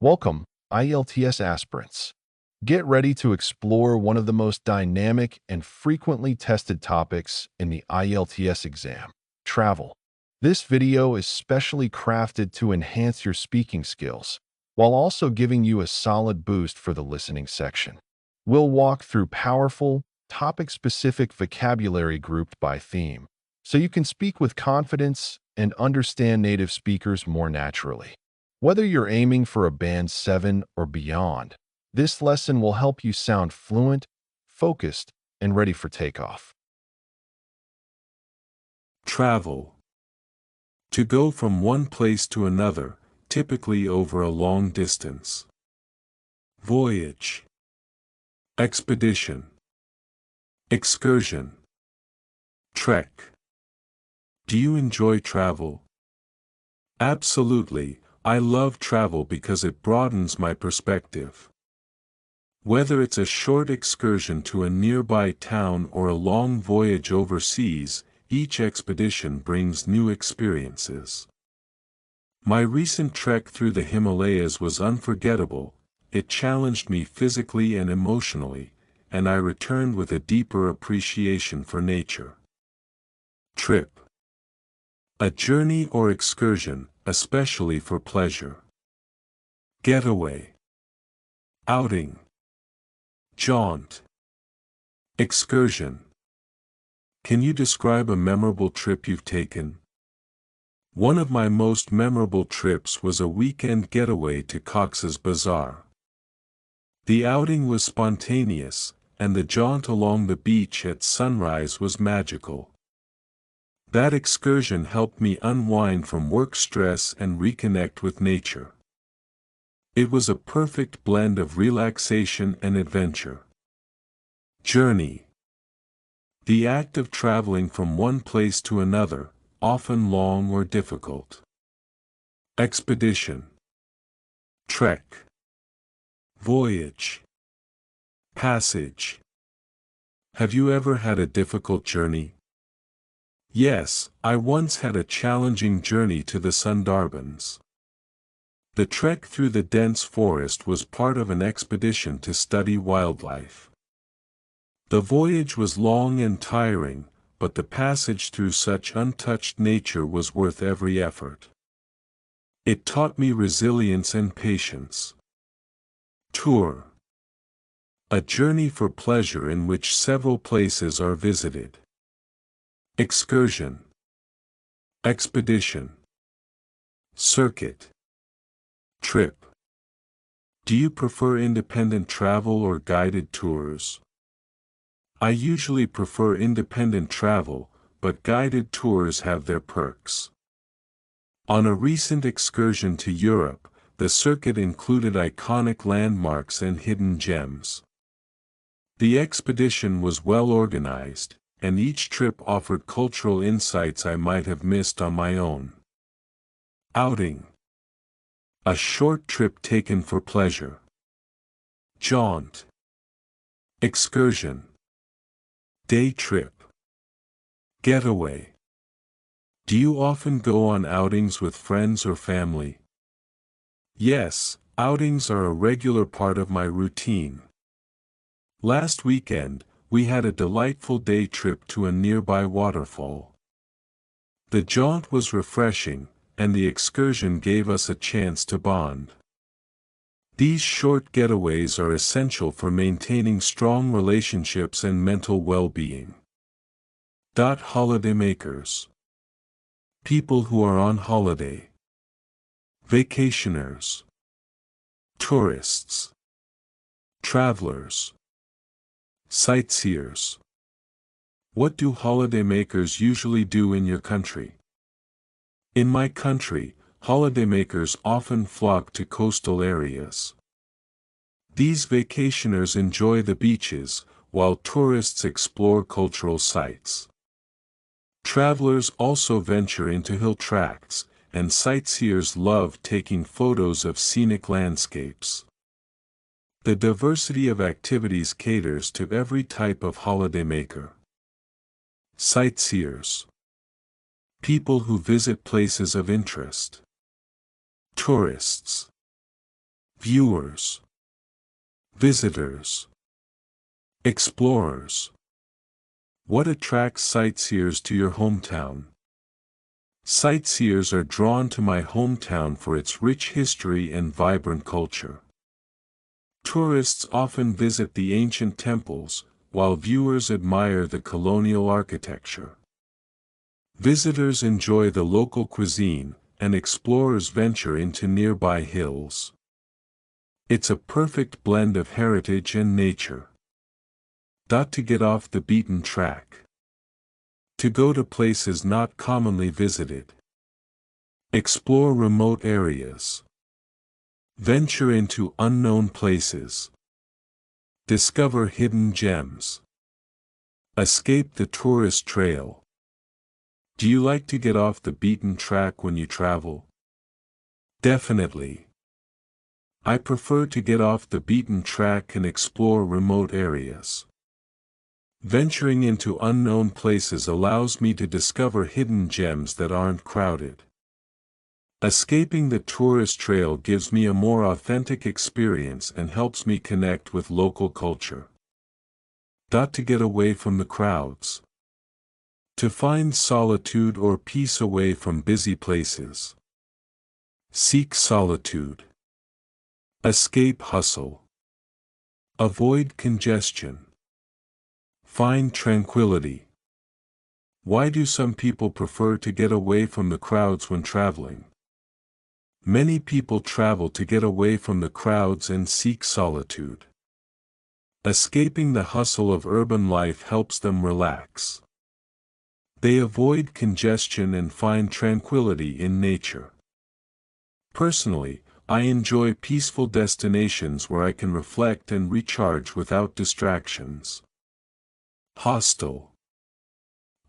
Welcome, IELTS aspirants. Get ready to explore one of the most dynamic and frequently tested topics in the IELTS exam, travel. This video is specially crafted to enhance your speaking skills, while also giving you a solid boost for the listening section. We'll walk through powerful, topic-specific vocabulary grouped by theme, so you can speak with confidence and understand native speakers more naturally. Whether you're aiming for a Band 7 or beyond, this lesson will help you sound fluent, focused, and ready for takeoff. Travel. To go from one place to another, typically over a long distance. Voyage. Expedition. Excursion. Trek. Do you enjoy travel? Absolutely. I love travel because it broadens my perspective. Whether it's a short excursion to a nearby town or a long voyage overseas, each expedition brings new experiences. My recent trek through the Himalayas was unforgettable. It challenged me physically and emotionally, and I returned with a deeper appreciation for nature. Trip. A journey or excursion, especially for pleasure. Getaway. Outing. Jaunt. Excursion. Can you describe a memorable trip you've taken? One of my most memorable trips was a weekend getaway to Cox's Bazar. The outing was spontaneous, and the jaunt along the beach at sunrise was magical. That excursion helped me unwind from work stress and reconnect with nature. It was a perfect blend of relaxation and adventure. Journey. The act of traveling from one place to another, often long or difficult. Expedition. Trek. Voyage. Passage. Have you ever had a difficult journey? Yes, I once had a challenging journey to the Sundarbans. The trek through the dense forest was part of an expedition to study wildlife. The voyage was long and tiring, but the passage through such untouched nature was worth every effort. It taught me resilience and patience. Tour. A journey for pleasure in which several places are visited. Excursion. Expedition. Circuit. Trip. Do you prefer independent travel or guided tours? I usually prefer independent travel, but guided tours have their perks. On a recent excursion to Europe, the circuit included iconic landmarks and hidden gems. The expedition was well organized, and each trip offered cultural insights I might have missed on my own. Outing. A short trip taken for pleasure. Jaunt. Excursion. Day trip. Getaway. Do you often go on outings with friends or family? Yes, outings are a regular part of my routine. Last weekend, we had a delightful day trip to a nearby waterfall. The jaunt was refreshing, and the excursion gave us a chance to bond. These short getaways are essential for maintaining strong relationships and mental well-being. Holidaymakers. People who are on holiday. Vacationers. Tourists. Travelers. Sightseers. What do holidaymakers usually do in your country? In my country, holidaymakers often flock to coastal areas. These vacationers enjoy the beaches, while tourists explore cultural sites. Travelers also venture into hill tracts, and sightseers love taking photos of scenic landscapes. The diversity of activities caters to every type of holidaymaker. Sightseers. People who visit places of interest. Tourists. viewers, visitors, explorers. What attracts sightseers to your hometown? Sightseers are drawn to my hometown for its rich history and vibrant culture. Tourists often visit the ancient temples, while viewers admire the colonial architecture. Visitors enjoy the local cuisine, and explorers venture into nearby hills. It's a perfect blend of heritage and nature. To get off the beaten track. To go to places not commonly visited. Explore remote areas. Venture into unknown places. Discover hidden gems. Escape the tourist trail. Do you like to get off the beaten track when you travel? Definitely. I prefer to get off the beaten track and explore remote areas. Venturing into unknown places allows me to discover hidden gems that aren't crowded. Escaping the tourist trail gives me a more authentic experience and helps me connect with local culture. To get away from the crowds. To find solitude or peace away from busy places. Seek solitude. Escape hustle. Avoid congestion. Find tranquility. Why do some people prefer to get away from the crowds when traveling? Many people travel to get away from the crowds and seek solitude. Escaping the hustle of urban life helps them relax. They avoid congestion and find tranquility in nature. Personally, I enjoy peaceful destinations where I can reflect and recharge without distractions. Hostel.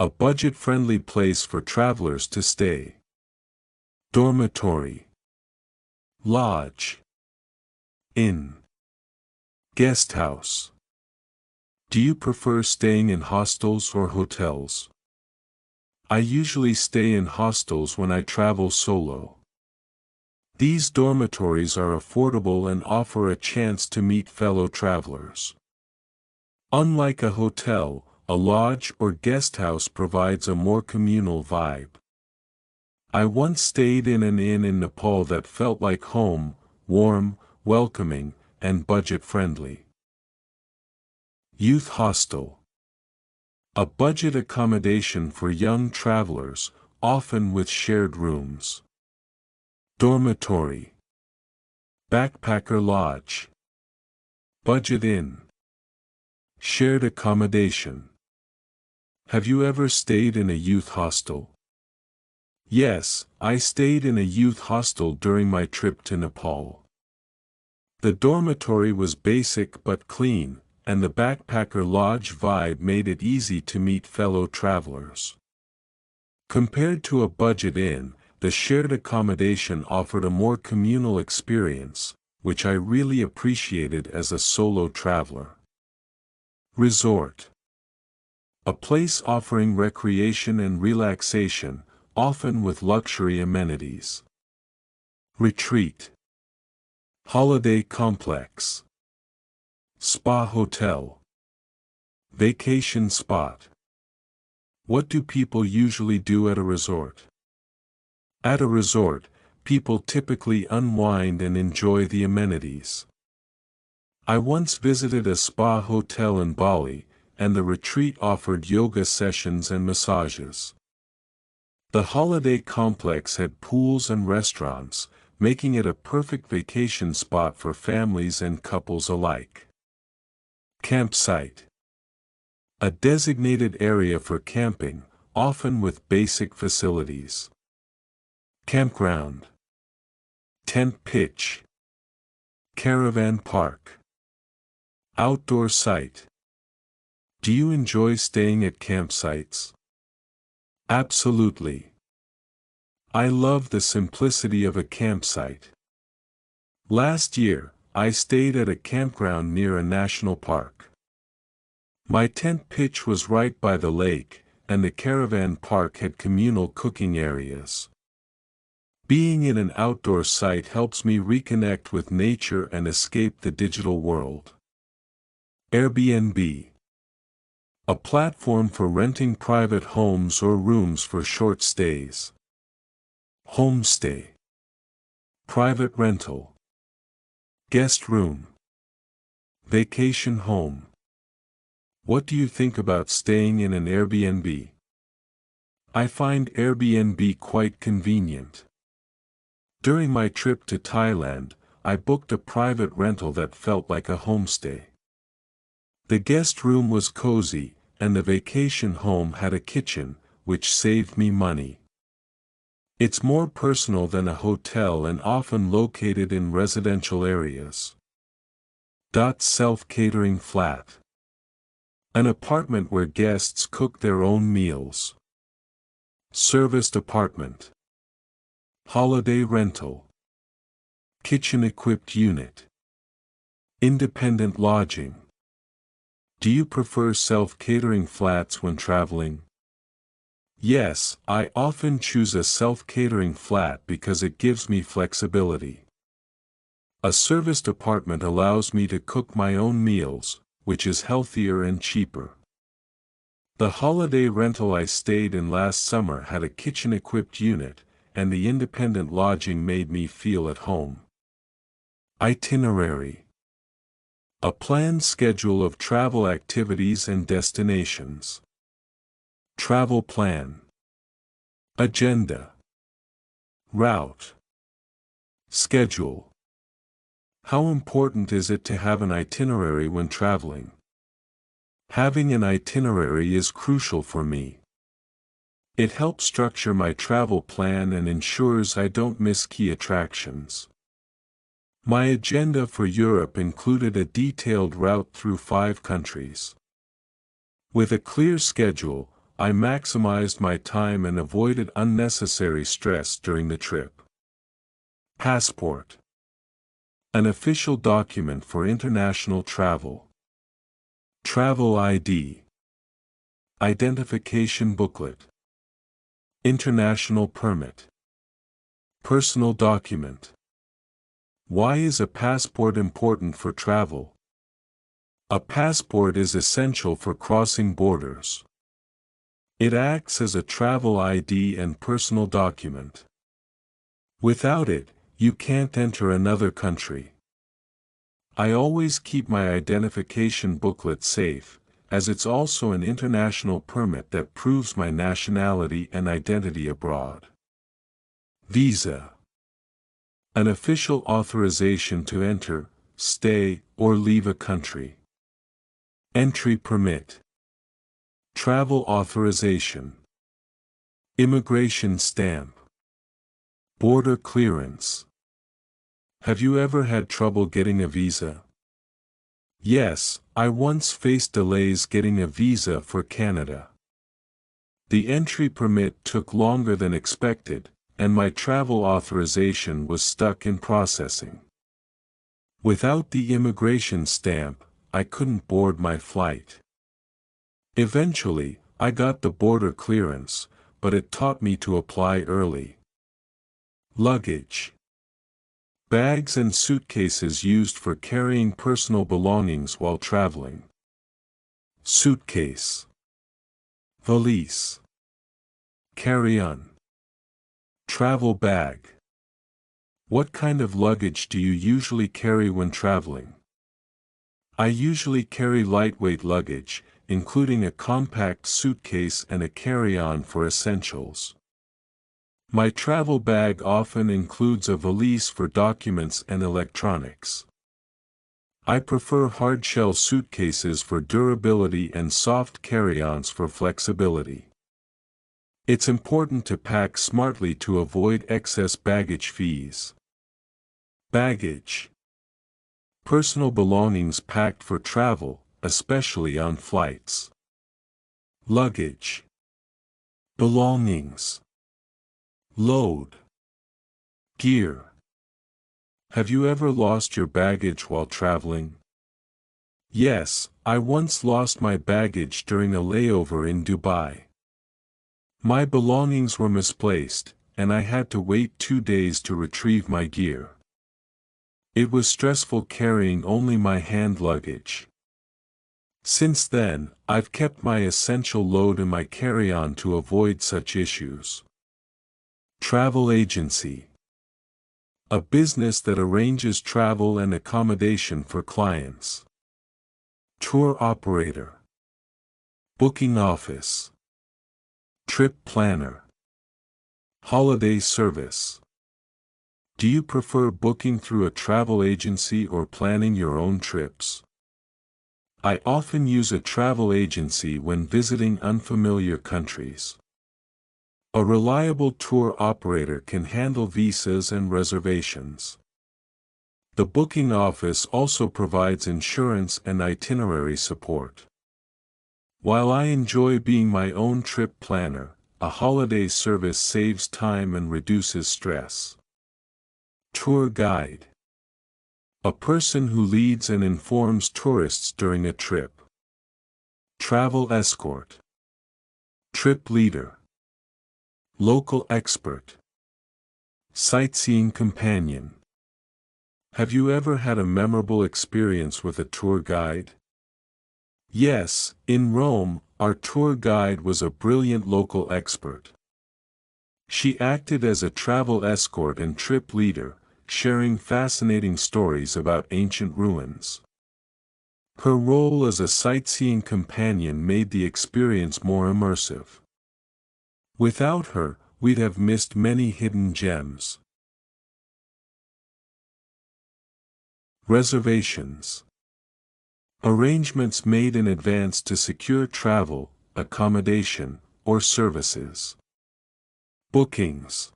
A budget-friendly place for travelers to stay. Dormitory. Lodge. Inn. Guest house. Do you prefer staying in hostels or hotels? I usually stay in hostels when I travel solo. These dormitories are affordable and offer a chance to meet fellow travelers. Unlike a hotel, a lodge or guest house provides a more communal vibe. I once stayed in an inn in Nepal that felt like home, warm, welcoming, and budget-friendly. Youth hostel. A budget accommodation for young travelers, often with shared rooms. Dormitory. Backpacker lodge. Budget inn. Shared accommodation. Have you ever stayed in a youth hostel? Yes, I stayed in a youth hostel during my trip to Nepal. The dormitory was basic but clean, and the backpacker lodge vibe made it easy to meet fellow travelers. Compared to a budget inn, the shared accommodation offered a more communal experience, which I really appreciated as a solo traveler. Resort. A place offering recreation and relaxation, often with luxury amenities. Retreat. Holiday complex. Spa hotel. Vacation spot. What do people usually do at a resort? At a resort, people typically unwind and enjoy the amenities. I once visited a spa hotel in Bali, and the retreat offered yoga sessions and massages. The holiday complex had pools and restaurants, making it a perfect vacation spot for families and couples alike. Campsite. A designated area for camping, often with basic facilities. Campground. Tent pitch. Caravan park. Outdoor site. Do you enjoy staying at campsites? Absolutely. I love the simplicity of a campsite. Last year, I stayed at a campground near a national park. My tent pitch was right by the lake, and the caravan park had communal cooking areas. Being in an outdoor site helps me reconnect with nature and escape the digital world. Airbnb. A platform for renting private homes or rooms for short stays. Homestay. Private rental. Guest room. Vacation home. What do you think about staying in an Airbnb? I find Airbnb quite convenient. During my trip to Thailand, I booked a private rental that felt like a homestay. The guest room was cozy, and the vacation home had a kitchen, which saved me money. It's more personal than a hotel and often located in residential areas. Self-catering flat. An apartment where guests cook their own meals. Serviced apartment. Holiday rental. Kitchen-equipped unit. Independent lodging. Do you prefer self-catering flats when traveling? Yes, I often choose a self-catering flat because it gives me flexibility. A serviced apartment allows me to cook my own meals, which is healthier and cheaper. The holiday rental I stayed in last summer had a kitchen-equipped unit, and the independent lodging made me feel at home. Itinerary. A planned schedule of travel activities and destinations. Travel plan. Agenda. Route. Schedule. How important is it to have an itinerary when traveling? Having an itinerary is crucial for me. It helps structure my travel plan and ensures I don't miss key attractions. My agenda for Europe included a detailed route through 5 countries. With a clear schedule, I maximized my time and avoided unnecessary stress during the trip. Passport. An official document for international travel. Travel ID. Identification booklet. International permit. Personal document. Why is a passport important for travel? A passport is essential for crossing borders. It acts as a travel ID and personal document. Without it, you can't enter another country. I always keep my identification booklet safe, as it's also an international permit that proves my nationality and identity abroad. Visa. An official authorization to enter, stay, or leave a country. Entry permit. Travel authorization. Immigration stamp. Border clearance. Have you ever had trouble getting a visa? Yes, I once faced delays getting a visa for Canada. The entry permit took longer than expected, and my travel authorization was stuck in processing. Without the immigration stamp, I couldn't board my flight. Eventually, I got the border clearance, but it taught me to apply early. Luggage. Bags and suitcases used for carrying personal belongings while traveling. Suitcase. Valise. Carry-on. Travel bag. What kind of luggage do you usually carry when traveling? I usually carry lightweight luggage, including a compact suitcase and a carry-on for essentials. My travel bag often includes a valise for documents and electronics. I prefer hard-shell suitcases for durability and soft carry-ons for flexibility. It's important to pack smartly to avoid excess baggage fees. Baggage. Personal belongings packed for travel, especially on flights. Luggage. Belongings. Load. Gear. Have you ever lost your baggage while traveling? Yes, I once lost my baggage during a layover in Dubai. My belongings were misplaced, and I had to wait 2 days to retrieve my gear. It was stressful carrying only my hand luggage. Since then, I've kept my essential load in my carry-on to avoid such issues. Travel agency. A business that arranges travel and accommodation for clients. Tour operator. Booking office. Trip planner. Holiday service. Do you prefer booking through a travel agency or planning your own trips? I often use a travel agency when visiting unfamiliar countries. A reliable tour operator can handle visas and reservations. The booking office also provides insurance and itinerary support. While I enjoy being my own trip planner, a holiday service saves time and reduces stress. Tour guide. A person who leads and informs tourists during a trip. Travel escort. Trip leader. Local expert. Sightseeing companion. Have you ever had a memorable experience with a tour guide? Yes, in Rome, our tour guide was a brilliant local expert. She acted as a travel escort and trip leader, sharing fascinating stories about ancient ruins. Her role as a sightseeing companion made the experience more immersive. Without her, we'd have missed many hidden gems. Reservations. Arrangements made in advance to secure travel, accommodation, or services. Bookings.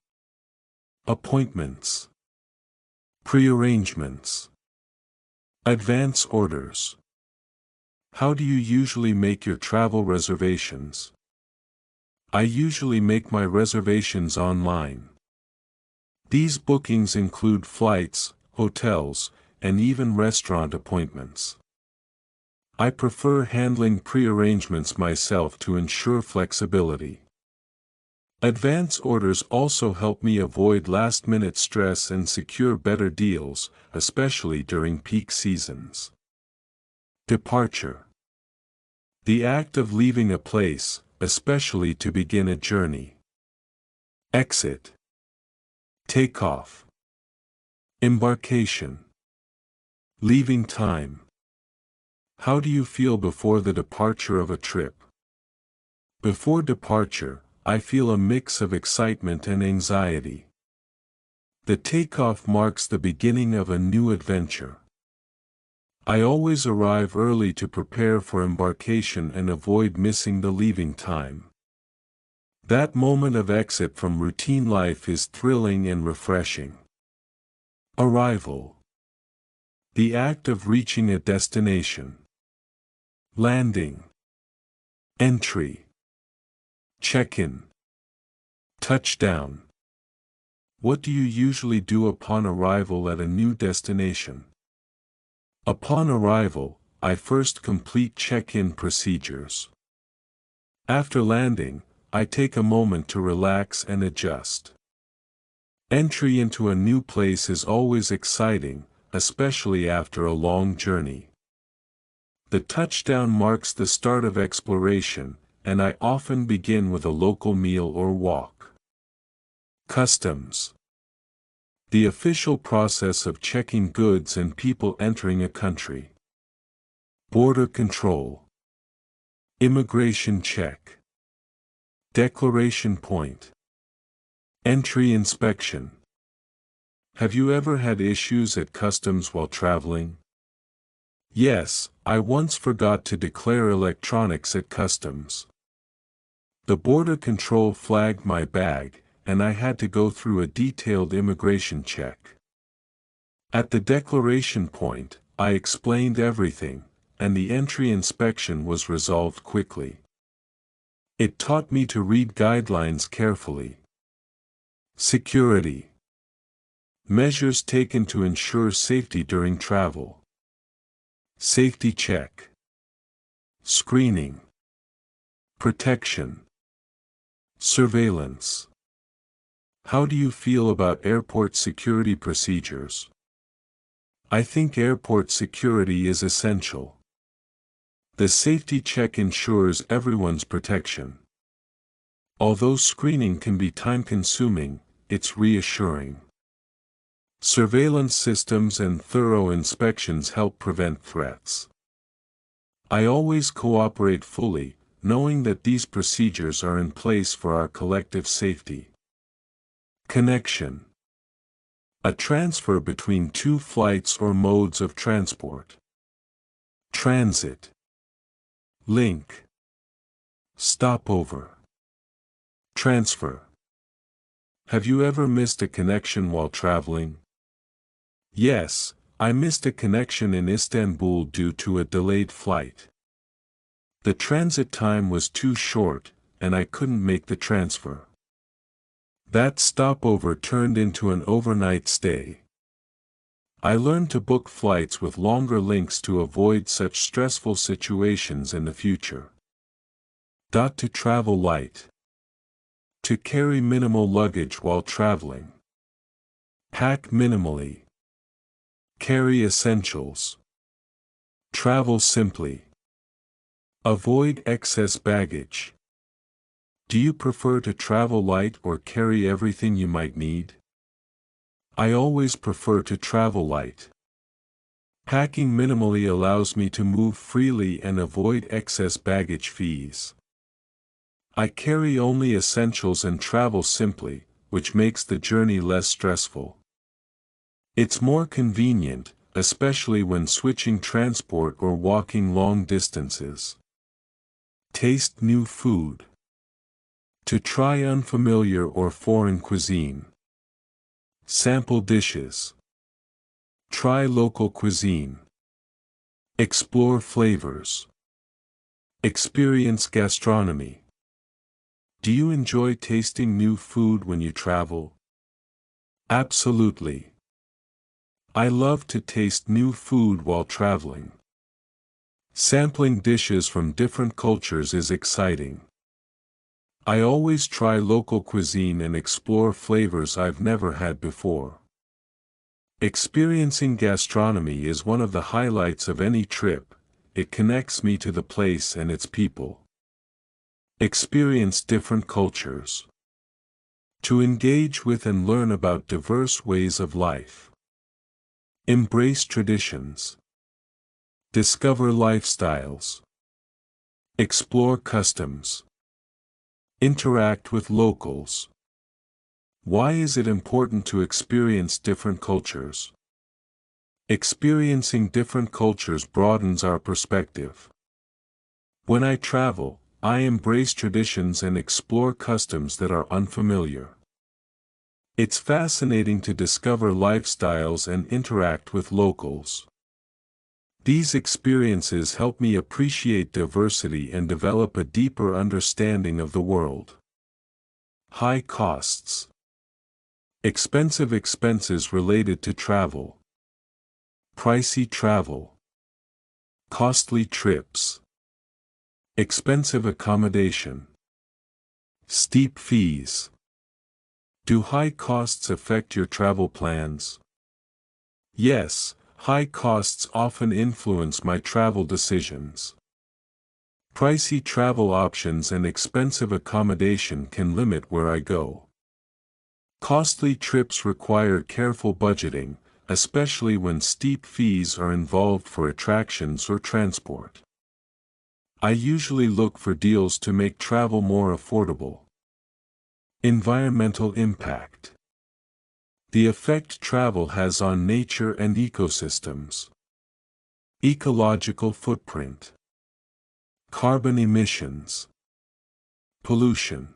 Appointments. Pre-arrangements. Advance orders. How do you usually make your travel reservations? I usually make my reservations online. These bookings include flights, hotels, and even restaurant appointments. I prefer handling pre-arrangements myself to ensure flexibility. Advance orders also help me avoid last-minute stress and secure better deals, especially during peak seasons. Departure. The act of leaving a place, especially to begin a journey. Exit. Takeoff. Embarkation. Leaving time. How do you feel before the departure of a trip? Before departure, I feel a mix of excitement and anxiety. The takeoff marks the beginning of a new adventure. I always arrive early to prepare for embarkation and avoid missing the leaving time. That moment of exit from routine life is thrilling and refreshing. Arrival. The act of reaching a destination. Landing. Entry. Check-in. Touchdown. What do you usually do upon arrival at a new destination? Upon arrival, I first complete check-in procedures. After landing, I take a moment to relax and adjust. Entry into a new place is always exciting, especially after a long journey. The touchdown marks the start of exploration, and I often begin with a local meal or walk. Customs. The official process of checking goods and people entering a country. Border control. Immigration check. Declaration point. Entry inspection. Have you ever had issues at customs while traveling? Yes, I once forgot to declare electronics at customs. The border control flagged my bag, and I had to go through a detailed immigration check. At the declaration point, I explained everything, and the entry inspection was resolved quickly. It taught me to read guidelines carefully. Security. Measures taken to ensure safety during travel. Safety check. Screening. Protection. Surveillance. How do you feel about airport security procedures? I think airport security is essential. The safety check ensures everyone's protection. Although screening can be time-consuming, it's reassuring. Surveillance systems and thorough inspections help prevent threats. I always cooperate fully, knowing that these procedures are in place for our collective safety. Connection. A transfer between two flights or modes of transport. Transit. Link. Stopover. Transfer. Have you ever missed a connection while traveling? Yes, I missed a connection in Istanbul due to a delayed flight. The transit time was too short, and I couldn't make the transfer. That stopover turned into an overnight stay. I learned to book flights with longer links to avoid such stressful situations in the future. To travel light. To carry minimal luggage while traveling. Pack minimally. Carry essentials. Travel simply. Avoid excess baggage. Do you prefer to travel light or carry everything you might need? I always prefer to travel light. Packing minimally allows me to move freely and avoid excess baggage fees. I carry only essentials and travel simply, which makes the journey less stressful. It's more convenient, especially when switching transport or walking long distances. Taste new food. To try unfamiliar or foreign cuisine. Sample dishes. Try local cuisine. Explore flavors. Experience gastronomy. Do you enjoy tasting new food when you travel? Absolutely. I love to taste new food while traveling. Sampling dishes from different cultures is exciting. I always try local cuisine and explore flavors I've never had before. Experiencing gastronomy is one of the highlights of any trip. It connects me to the place and its people. Experience different cultures. To engage with and learn about diverse ways of life. Embrace traditions. Discover lifestyles. Explore customs. Interact with locals. Why is it important to experience different cultures? Experiencing different cultures broadens our perspective. When I travel, I embrace traditions and explore customs that are unfamiliar. It's fascinating to discover lifestyles and interact with locals. These experiences help me appreciate diversity and develop a deeper understanding of the world. High costs. Expensive expenses related to travel. Pricey travel. Costly trips. Expensive accommodation. Steep fees. Do high costs affect your travel plans? Yes, high costs often influence my travel decisions. Pricey travel options and expensive accommodation can limit where I go. Costly trips require careful budgeting, especially when steep fees are involved for attractions or transport. I usually look for deals to make travel more affordable. Environmental impact. The effect travel has on nature and ecosystems. Ecological footprint. Carbon emissions. Pollution.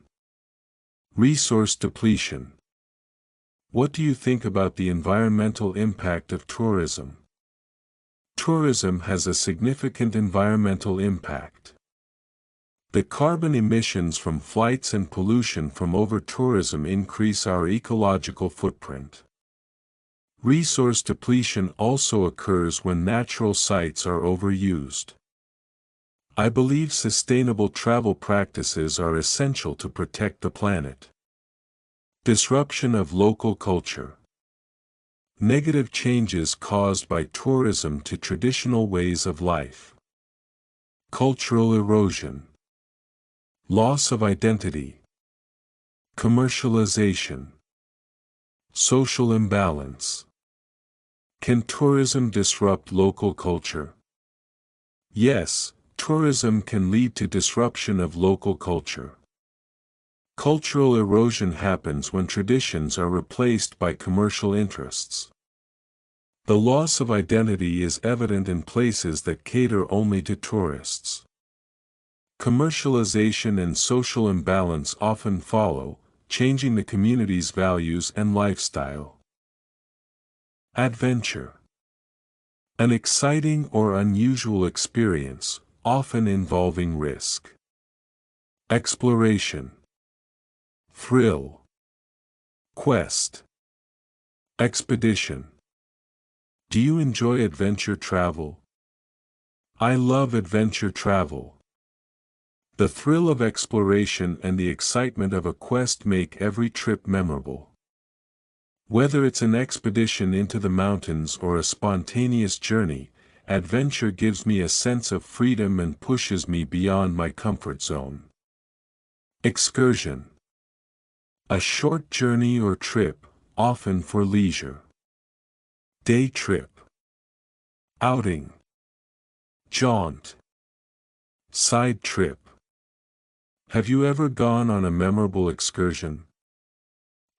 Resource depletion. What do you think about the environmental impact of tourism? Tourism has a significant environmental impact. The carbon emissions from flights and pollution from over-tourism increase our ecological footprint. Resource depletion also occurs when natural sites are overused. I believe sustainable travel practices are essential to protect the planet. Disruption of local culture. Negative changes caused by tourism to traditional ways of life. Cultural erosion. Loss of identity. Commercialization. Social imbalance. Can tourism disrupt local culture? Yes, tourism can lead to disruption of local culture. Cultural erosion happens when traditions are replaced by commercial interests. The loss of identity is evident in places that cater only to tourists. Commercialization and social imbalance often follow, changing the community's values and lifestyle. Adventure. An exciting or unusual experience, often involving risk. Exploration. Thrill. Quest. Expedition. Do you enjoy adventure travel? I love adventure travel. The thrill of exploration and the excitement of a quest make every trip memorable. Whether it's an expedition into the mountains or a spontaneous journey, adventure gives me a sense of freedom and pushes me beyond my comfort zone. Excursion. A short journey or trip, often for leisure. Day trip. Outing. Jaunt. Side trip. Have you ever gone on a memorable excursion?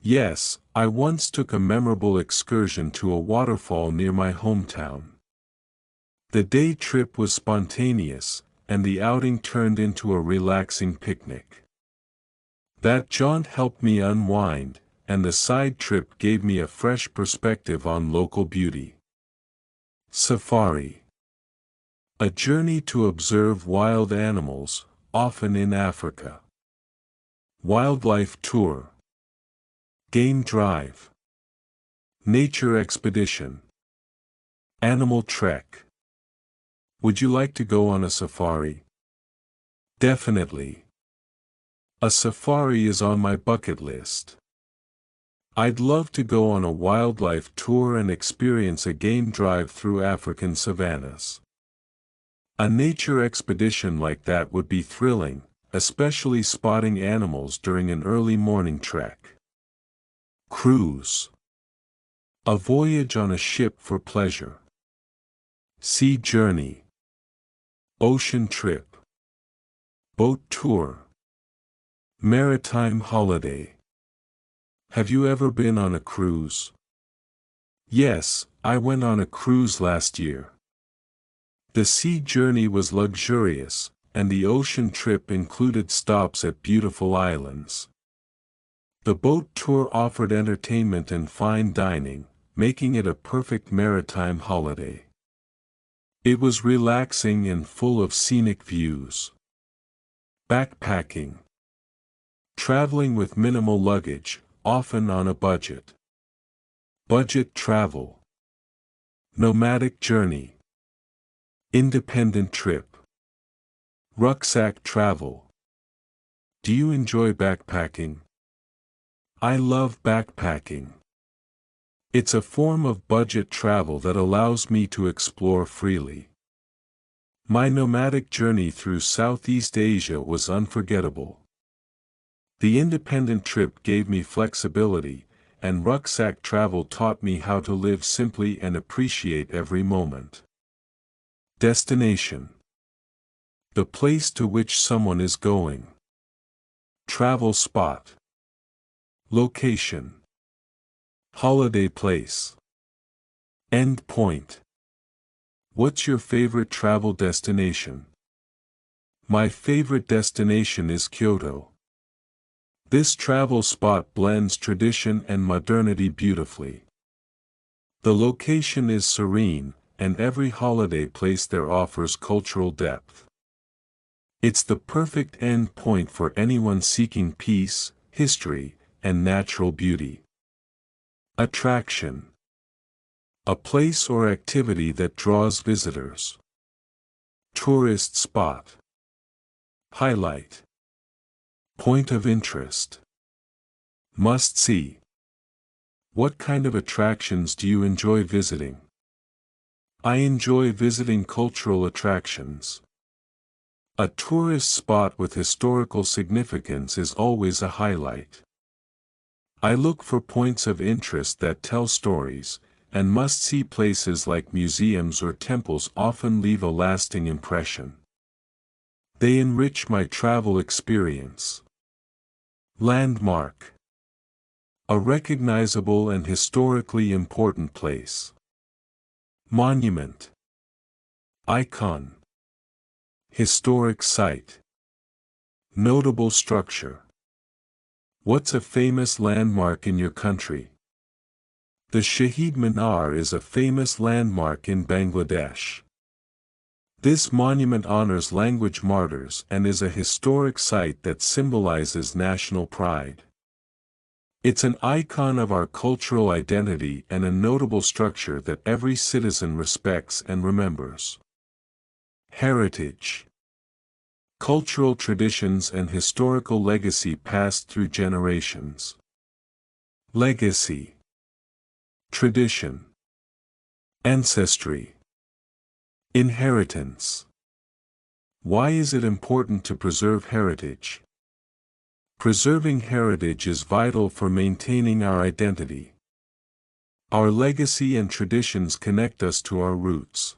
Yes, I once took a memorable excursion to a waterfall near my hometown. The day trip was spontaneous, and the outing turned into a relaxing picnic. That jaunt helped me unwind, and the side trip gave me a fresh perspective on local beauty. Safari. A journey to observe wild animals, often in Africa. Wildlife tour. Game drive. Nature expedition. Animal trek. Would you like to go on a safari? Definitely. A safari is on my bucket list. I'd love to go on a wildlife tour and experience a game drive through African savannas. A nature expedition like that would be thrilling, especially spotting animals during an early morning trek. Cruise. A voyage on a ship for pleasure. Sea journey. Ocean trip. Boat tour. Maritime holiday. Have you ever been on a cruise? Yes, I went on a cruise last year. The sea journey was luxurious, and the ocean trip included stops at beautiful islands. The boat tour offered entertainment and fine dining, making it a perfect maritime holiday. It was relaxing and full of scenic views. Backpacking. Traveling with minimal luggage, often on a budget. Budget travel. Nomadic journey. Independent trip. Rucksack travel. Do you enjoy backpacking? I love backpacking. It's a form of budget travel that allows me to explore freely. My nomadic journey through Southeast Asia was unforgettable. The independent trip gave me flexibility, and rucksack travel taught me how to live simply and appreciate every moment. Destination. The place to which someone is going. Travel spot. Location. Holiday place. End point. What's your favorite travel destination? My favorite destination is Kyoto. This travel spot blends tradition and modernity beautifully. The location is serene, and every holiday place there offers cultural depth. It's the perfect end point for anyone seeking peace, history, and natural beauty. Attraction. A place or activity that draws visitors. Tourist spot. Highlight. Point of interest. Must see. What kind of attractions do you enjoy visiting? I enjoy visiting cultural attractions. A tourist spot with historical significance is always a highlight. I look for points of interest that tell stories, and must-see places like museums or temples often leave a lasting impression. They enrich my travel experience. Landmark. A recognizable and historically important place. Monument. Icon. Historic site. Notable structure. What's a famous landmark in your country? The Shaheed Minar is a famous landmark in Bangladesh. This monument honors language martyrs and is a historic site that symbolizes national pride. It's an icon of our cultural identity and a notable structure that every citizen respects and remembers. Heritage. Cultural traditions and historical legacy passed through generations. Legacy. Tradition. Ancestry. Inheritance. Why is it important to preserve heritage? Preserving heritage is vital for maintaining our identity. Our legacy and traditions connect us to our roots.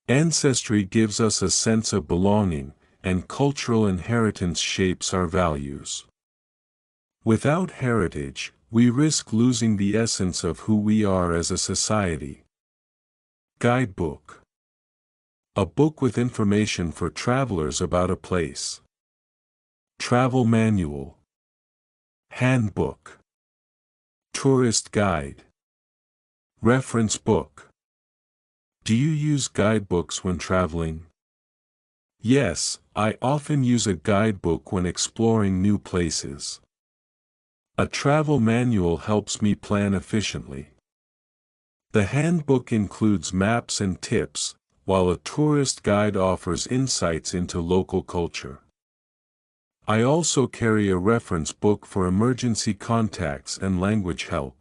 Ancestry gives us a sense of belonging, and cultural inheritance shapes our values. Without heritage, we risk losing the essence of who we are as a society. Guidebook. A book with information for travelers about a place. Travel manual. Handbook. Tourist guide. Reference book. Do you use guidebooks when traveling? Yes, I often use a guidebook when exploring new places. A travel manual helps me plan efficiently. The handbook includes maps and tips, while a tourist guide offers insights into local culture. I also carry a reference book for emergency contacts and language help.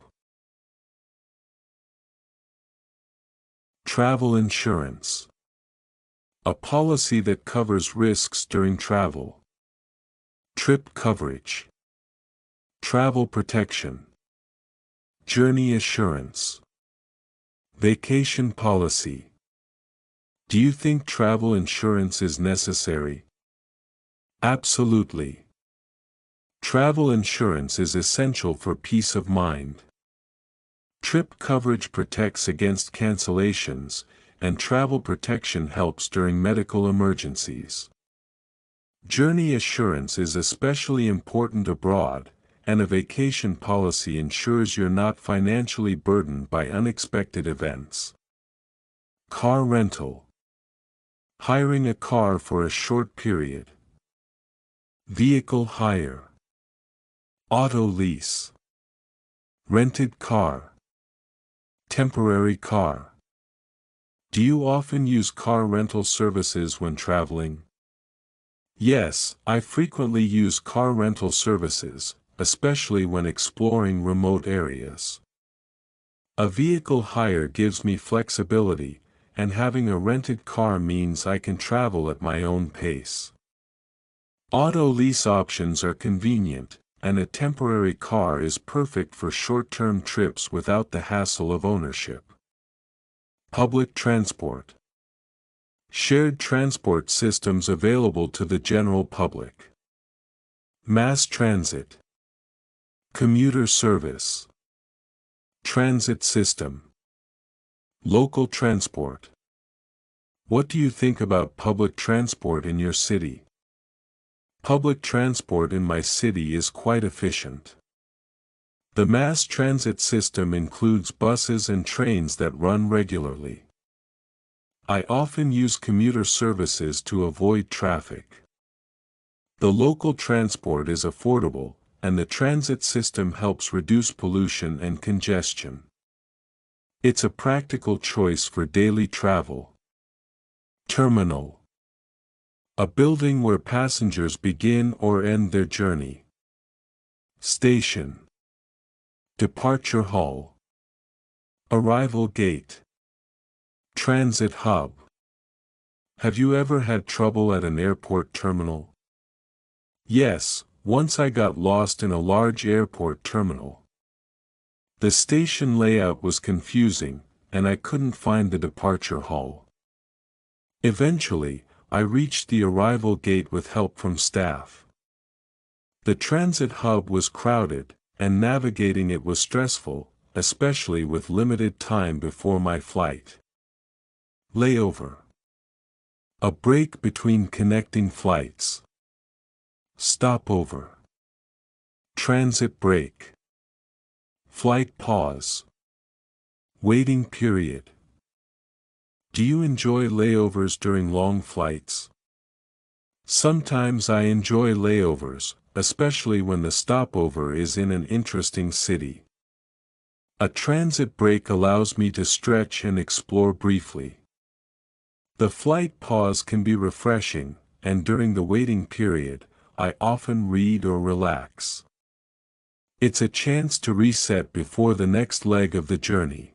Travel insurance. A policy that covers risks during travel. Trip coverage. Travel protection. Journey assurance. Vacation policy. Do you think travel insurance is necessary? Absolutely. Travel insurance is essential for peace of mind. Trip coverage protects against cancellations, and travel protection helps during medical emergencies. Journey assurance is especially important abroad, and a vacation policy ensures you're not financially burdened by unexpected events. Car rental. Hiring a car for a short period. Vehicle hire. Auto lease. Rented car. Temporary car. Do you often use car rental services when traveling? Yes, I frequently use car rental services, especially when exploring remote areas. A vehicle hire gives me flexibility, and having a rented car means I can travel at my own pace. Auto lease options are convenient, and a temporary car is perfect for short-term trips without the hassle of ownership. Public transport. Shared transport systems available to the general public. Mass transit. Commuter service. Transit system. Local transport. What do you think about public transport in your city? Public transport in my city is quite efficient. The mass transit system includes buses and trains that run regularly. I often use commuter services to avoid traffic. The local transport is affordable, and the transit system helps reduce pollution and congestion. It's a practical choice for daily travel. Terminal. A building where passengers begin or end their journey. Station. Departure hall. Arrival gate. Transit hub. Have you ever had trouble at an airport terminal? Yes, once I got lost in a large airport terminal. The station layout was confusing, and I couldn't find the departure hall. Eventually, I reached the arrival gate with help from staff. The transit hub was crowded, and navigating it was stressful, especially with limited time before my flight. Layover. A break between connecting flights. Stopover. Transit break. Flight pause. Waiting period. Do you enjoy layovers during long flights? Sometimes I enjoy layovers, especially when the stopover is in an interesting city. A transit break allows me to stretch and explore briefly. The flight pause can be refreshing, and during the waiting period, I often read or relax. It's a chance to reset before the next leg of the journey.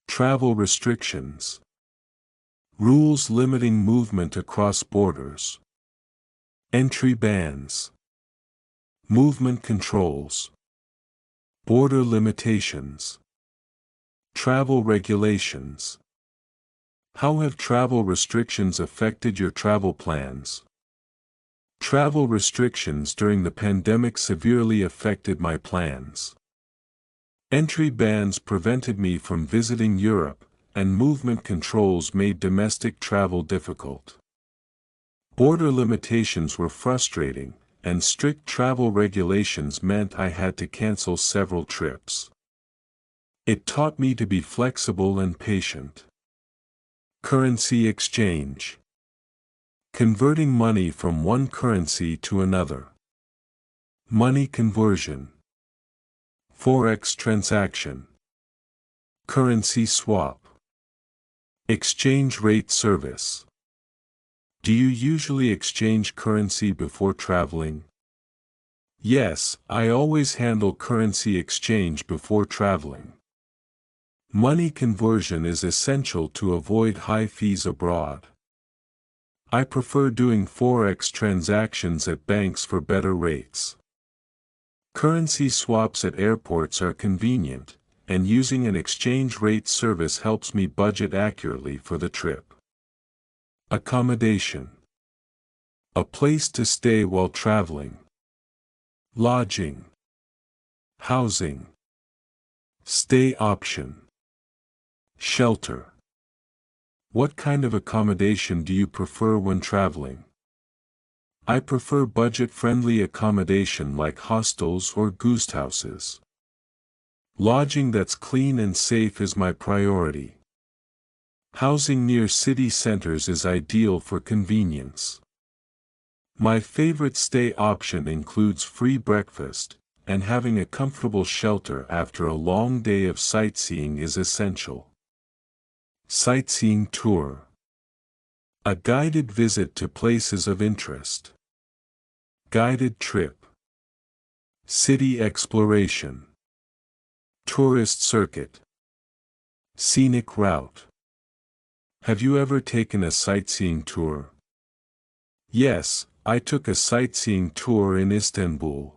Travel restrictions. Rules limiting movement across borders. Entry bans. Movement controls. Border limitations. Travel regulations. How have travel restrictions affected your travel plans? Travel restrictions during the pandemic severely affected my plans. Entry bans prevented me from visiting Europe, and movement controls made domestic travel difficult. Border limitations were frustrating, and strict travel regulations meant I had to cancel several trips. It taught me to be flexible and patient. Currency exchange. Converting money from one currency to another. Money conversion. Forex transaction. Currency swap. Exchange rate service. Do you usually exchange currency before traveling? Yes, I always handle currency exchange before traveling. Money conversion is essential to avoid high fees abroad. I prefer doing Forex transactions at banks for better rates. Currency swaps at airports are convenient, and using an exchange rate service helps me budget accurately for the trip. Accommodation. A place to stay while traveling. Lodging. Housing. Stay option. Shelter. What kind of accommodation do you prefer when traveling? I prefer budget-friendly accommodation like hostels or guest houses. Lodging that's clean and safe is my priority. Housing near city centers is ideal for convenience. My favorite stay option includes free breakfast, and having a comfortable shelter after a long day of sightseeing is essential. Sightseeing tour. A guided visit to places of interest. Guided trip. City exploration. Tourist circuit. Scenic route. Have you ever taken a sightseeing tour? Yes, I took a sightseeing tour in Istanbul.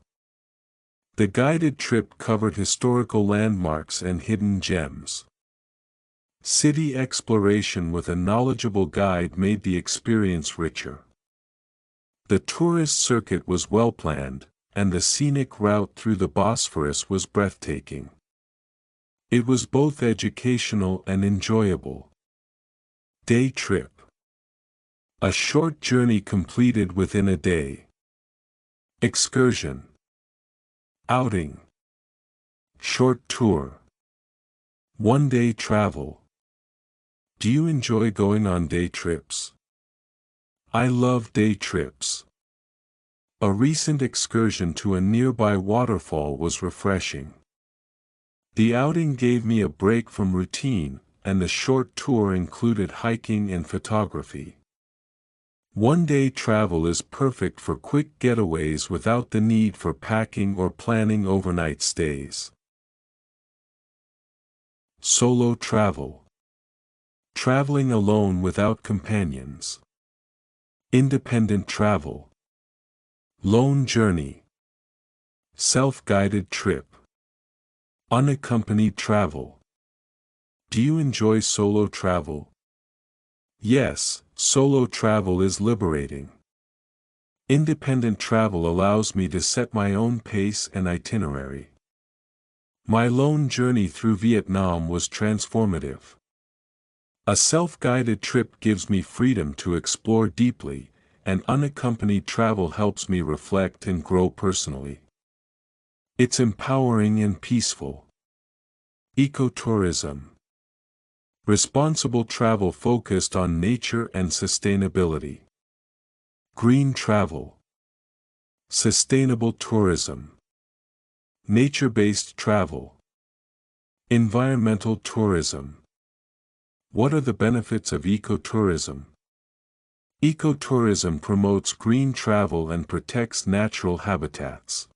The guided trip covered historical landmarks and hidden gems. City exploration with a knowledgeable guide made the experience richer. The tourist circuit was well planned, and the scenic route through the Bosphorus was breathtaking. It was both educational and enjoyable. Day trip. A short journey completed within a day. Excursion. Outing. Short tour. One-day travel. Do you enjoy going on day trips? I love day trips. A recent excursion to a nearby waterfall was refreshing. The outing gave me a break from routine, and the short tour included hiking and photography. One-day travel is perfect for quick getaways without the need for packing or planning overnight stays. Solo travel. Traveling alone without companions. Independent travel. Lone journey. Self-guided trip. Unaccompanied travel. Do you enjoy solo travel? Yes, solo travel is liberating. Independent travel allows me to set my own pace and itinerary. My lone journey through Vietnam was transformative. A self-guided trip gives me freedom to explore deeply, and unaccompanied travel helps me reflect and grow personally. It's empowering and peaceful. Ecotourism. Responsible travel focused on nature and sustainability. Green travel. Sustainable tourism. Nature-based travel. Environmental tourism. What are the benefits of ecotourism? Ecotourism promotes green travel and protects natural habitats.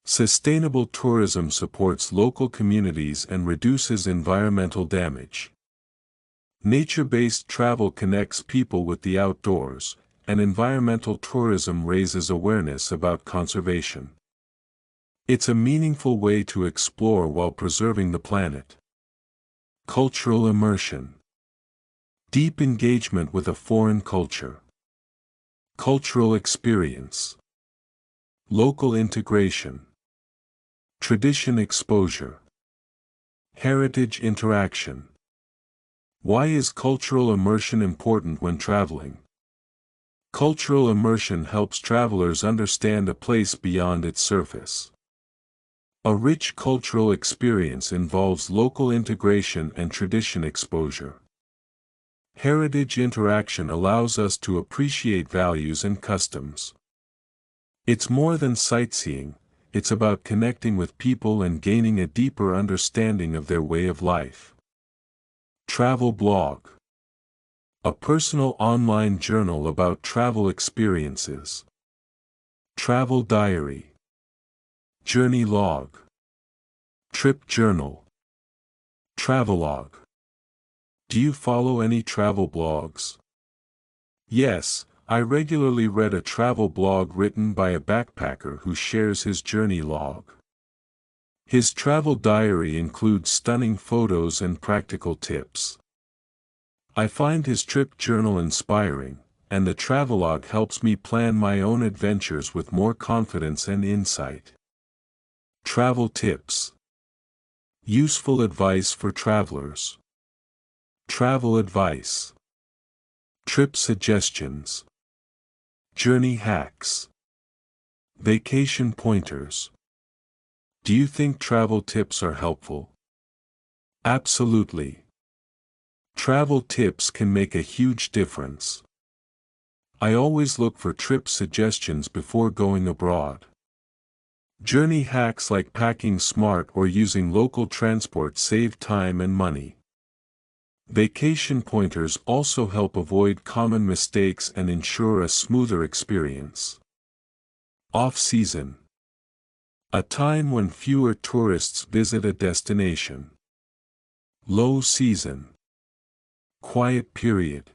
Sustainable tourism supports local communities and reduces environmental damage. Nature-based travel connects people with the outdoors, and environmental tourism raises awareness about conservation. It's a meaningful way to explore while preserving the planet. Cultural immersion. Deep engagement with a foreign culture. Cultural experience. Local integration. Tradition exposure. Heritage interaction. Why is cultural immersion important when traveling? Cultural immersion helps travelers understand a place beyond its surface. A rich cultural experience involves local integration and tradition exposure. Heritage interaction allows us to appreciate values and customs. It's more than sightseeing. It's about connecting with people and gaining a deeper understanding of their way of life. Travel blog. A personal online journal about travel experiences. Travel diary. Journey log. Trip journal. Travelogue. Do you follow any travel blogs? Yes, I regularly read a travel blog written by a backpacker who shares his journey log. His travel diary includes stunning photos and practical tips. I find his trip journal inspiring, and the travelogue helps me plan my own adventures with more confidence and insight. Travel tips. Useful advice for travelers. Travel advice. Trip suggestions. Journey hacks. Vacation pointers. Do you think travel tips are helpful? Absolutely. Travel tips can make a huge difference. I always look for trip suggestions before going abroad. Journey hacks like packing smart or using local transport save time and money. Vacation pointers also help avoid common mistakes and ensure a smoother experience. Off-season. A time when fewer tourists visit a destination. Low season. Quiet period.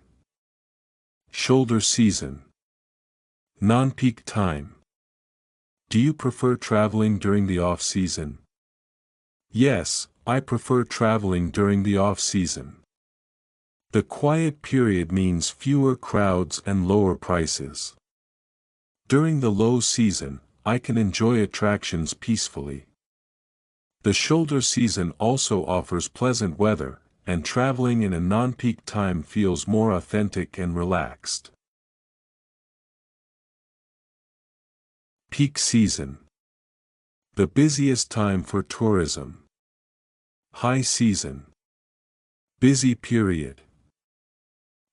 Shoulder season. Non-peak time. Do you prefer traveling during the off-season? Yes, I prefer traveling during the off-season. The quiet period means fewer crowds and lower prices. During the low season, I can enjoy attractions peacefully. The shoulder season also offers pleasant weather, and traveling in a non-peak time feels more authentic and relaxed. Peak season. The busiest time for tourism. High season. Busy period.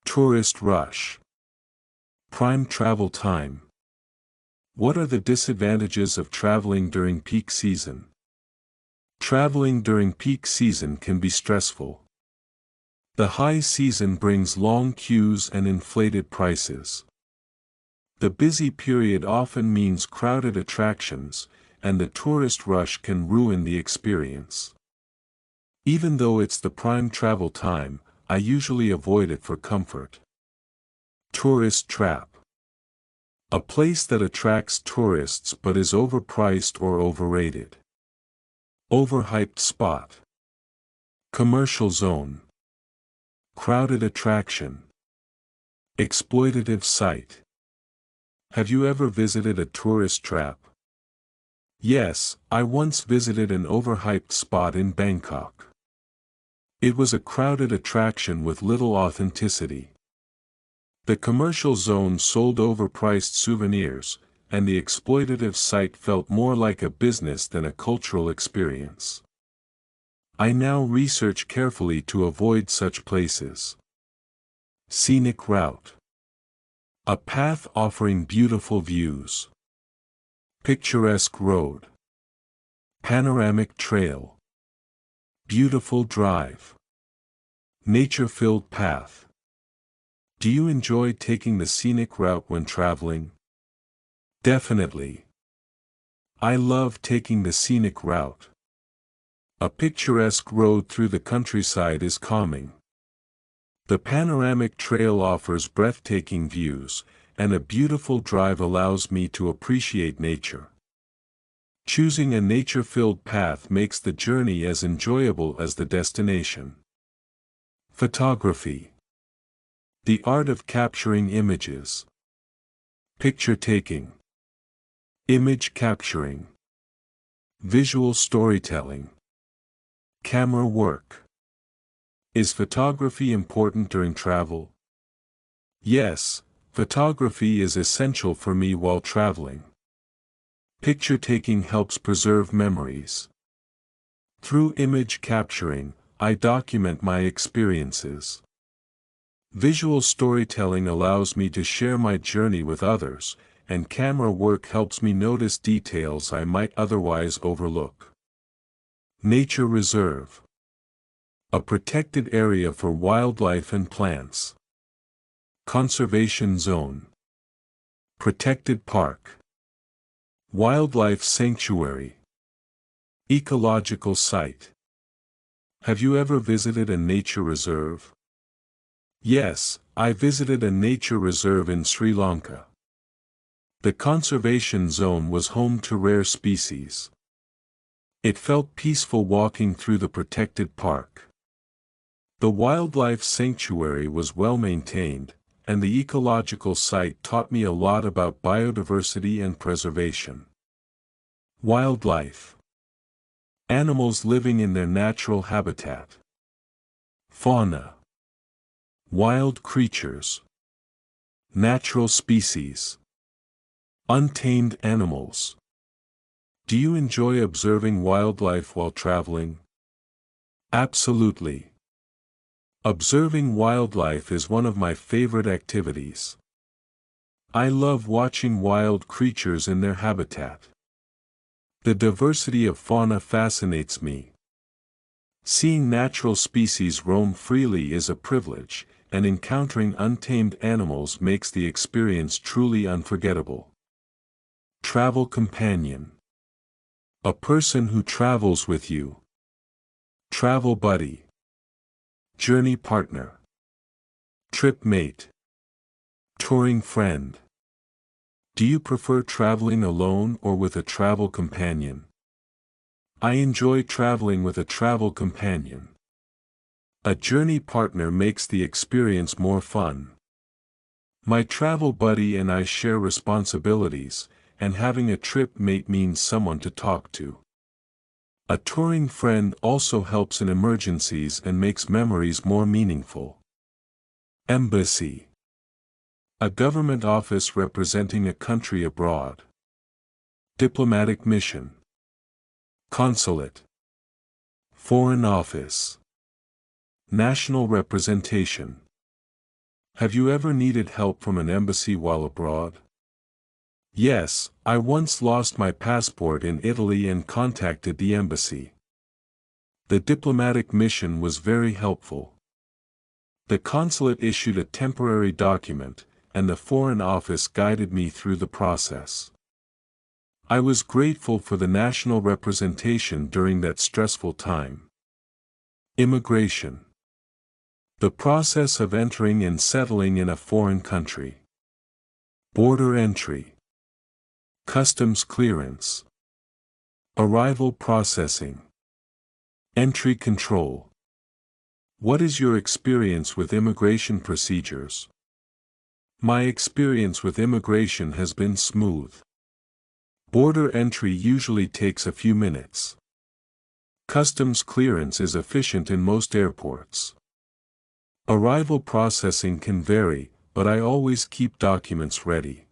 Tourist rush. Prime travel time. What are the disadvantages of traveling during peak season? Traveling during peak season can be stressful. The high season brings long queues and inflated prices. The busy period often means crowded attractions, and the tourist rush can ruin the experience. Even though it's the prime travel time, I usually avoid it for comfort. Tourist trap. A place that attracts tourists but is overpriced or overrated. Overhyped spot. Commercial zone. Crowded attraction. Exploitative site. Have you ever visited a tourist trap? Yes, I once visited an overhyped spot in Bangkok. It was a crowded attraction with little authenticity. The commercial zone sold overpriced souvenirs, and the exploitative site felt more like a business than a cultural experience. I now research carefully to avoid such places. Scenic route. A path offering beautiful views. Picturesque road. Panoramic trail. Beautiful drive. Nature-filled path. Do you enjoy taking the scenic route when traveling? Definitely. I love taking the scenic route. A picturesque road through the countryside is calming. The panoramic trail offers breathtaking views, and a beautiful drive allows me to appreciate nature. Choosing a nature-filled path makes the journey as enjoyable as the destination. Photography. The art of capturing images. Picture taking. Image capturing. Visual storytelling. Camera work. Is photography important during travel? Yes, photography is essential for me while traveling. Picture taking helps preserve memories. Through image capturing, I document my experiences. Visual storytelling allows me to share my journey with others, and camera work helps me notice details I might otherwise overlook. Nature reserve. A protected area for wildlife and plants. Conservation zone. Protected park. Wildlife sanctuary. Ecological site. Have you ever visited a nature reserve? Yes, I visited a nature reserve in Sri Lanka. The conservation zone was home to rare species. It felt peaceful walking through the protected park. The wildlife sanctuary was well maintained, and the ecological site taught me a lot about biodiversity and preservation. Wildlife. Animals living in their natural habitat. Fauna. Wild creatures. Natural species. Untamed animals. Do you enjoy observing wildlife while traveling? Absolutely. Observing wildlife is one of my favorite activities. I love watching wild creatures in their habitat. The diversity of fauna fascinates me. Seeing natural species roam freely is a privilege, and encountering untamed animals makes the experience truly unforgettable. Travel companion. A person who travels with you. Travel buddy. Journey partner. Trip mate. Touring friend. Do you prefer traveling alone or with a travel companion? I enjoy traveling with a travel companion. A journey partner makes the experience more fun. My travel buddy and I share responsibilities, and having a trip mate means someone to talk to. A touring friend also helps in emergencies and makes memories more meaningful. Embassy. A government office representing a country abroad. Diplomatic mission. Consulate. Foreign office. National representation. Have you ever needed help from an embassy while abroad? Yes, I once lost my passport in Italy and contacted the embassy. The diplomatic mission was very helpful. The consulate issued a temporary document, and the Foreign Office guided me through the process. I was grateful for the national representation during that stressful time. Immigration. The process of entering and settling in a foreign country. Border entry. Customs clearance. Arrival processing. Entry control. What is your experience with immigration procedures? My experience with immigration has been smooth. Border entry usually takes a few minutes. Customs clearance is efficient in most airports. Arrival processing can vary, but I always keep documents ready.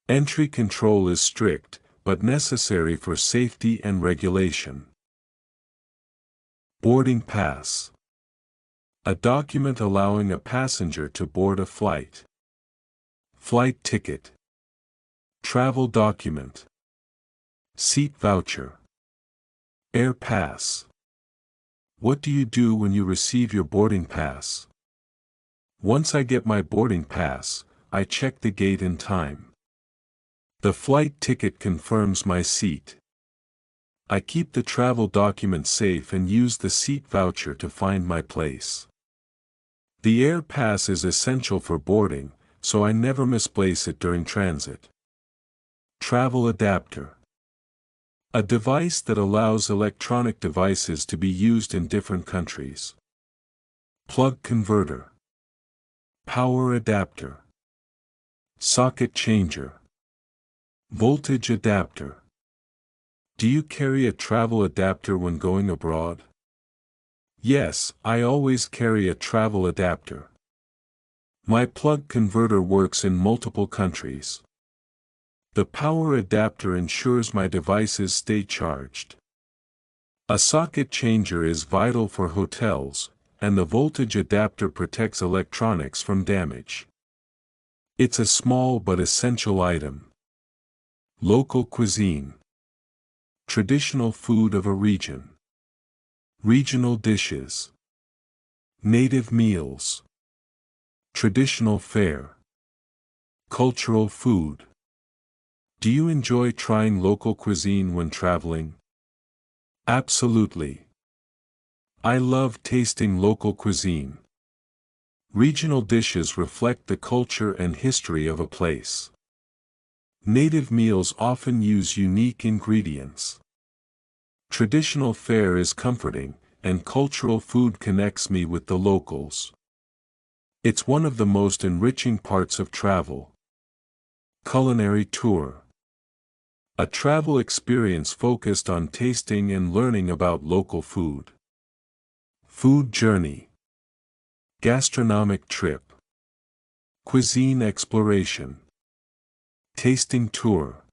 Entry control is strict, but necessary for safety and regulation. Boarding pass. A document allowing a passenger to board a flight. Flight ticket. Travel document. Seat voucher. Air pass. What do you do when you receive your boarding pass? Once I get my boarding pass, I check the gate in time. The flight ticket confirms my seat. I keep the travel document safe and use the seat voucher to find my place. The air pass is essential for boarding, so I never misplace it during transit. Travel adapter. A device that allows electronic devices to be used in different countries. Plug converter. Power adapter. Socket changer. Voltage adapter. Do you carry a travel adapter when going abroad? Yes, I always carry a travel adapter. My plug converter works in multiple countries. The power adapter ensures my devices stay charged. A socket changer is vital for hotels, and the voltage adapter protects electronics from damage. It's a small but essential item. Local cuisine. Traditional food of a region. Regional dishes. Native meals. Traditional fare. Cultural food. Do you enjoy trying local cuisine when traveling? Absolutely. I love tasting local cuisine. Regional dishes reflect the culture and history of a place. Native meals often use unique ingredients. Traditional fare is comforting, and cultural food connects me with the locals. It's one of the most enriching parts of travel. Culinary tour. A travel experience focused on tasting and learning about local food. Food journey. Gastronomic trip. Cuisine exploration. Tasting tour.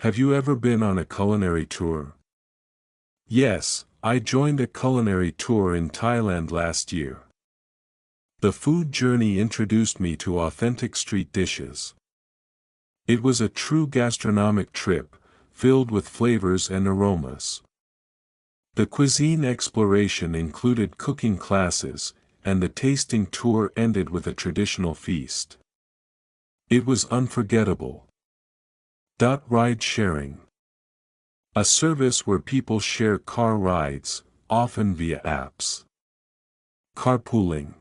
Have you ever been on a culinary tour? Yes, I joined a culinary tour in Thailand last year. The food journey introduced me to authentic street dishes. It was a true gastronomic trip, filled with flavors and aromas. The cuisine exploration included cooking classes, and the tasting tour ended with a traditional feast. It was unforgettable. Ride sharing. A service where people share car rides, often via apps. Carpooling.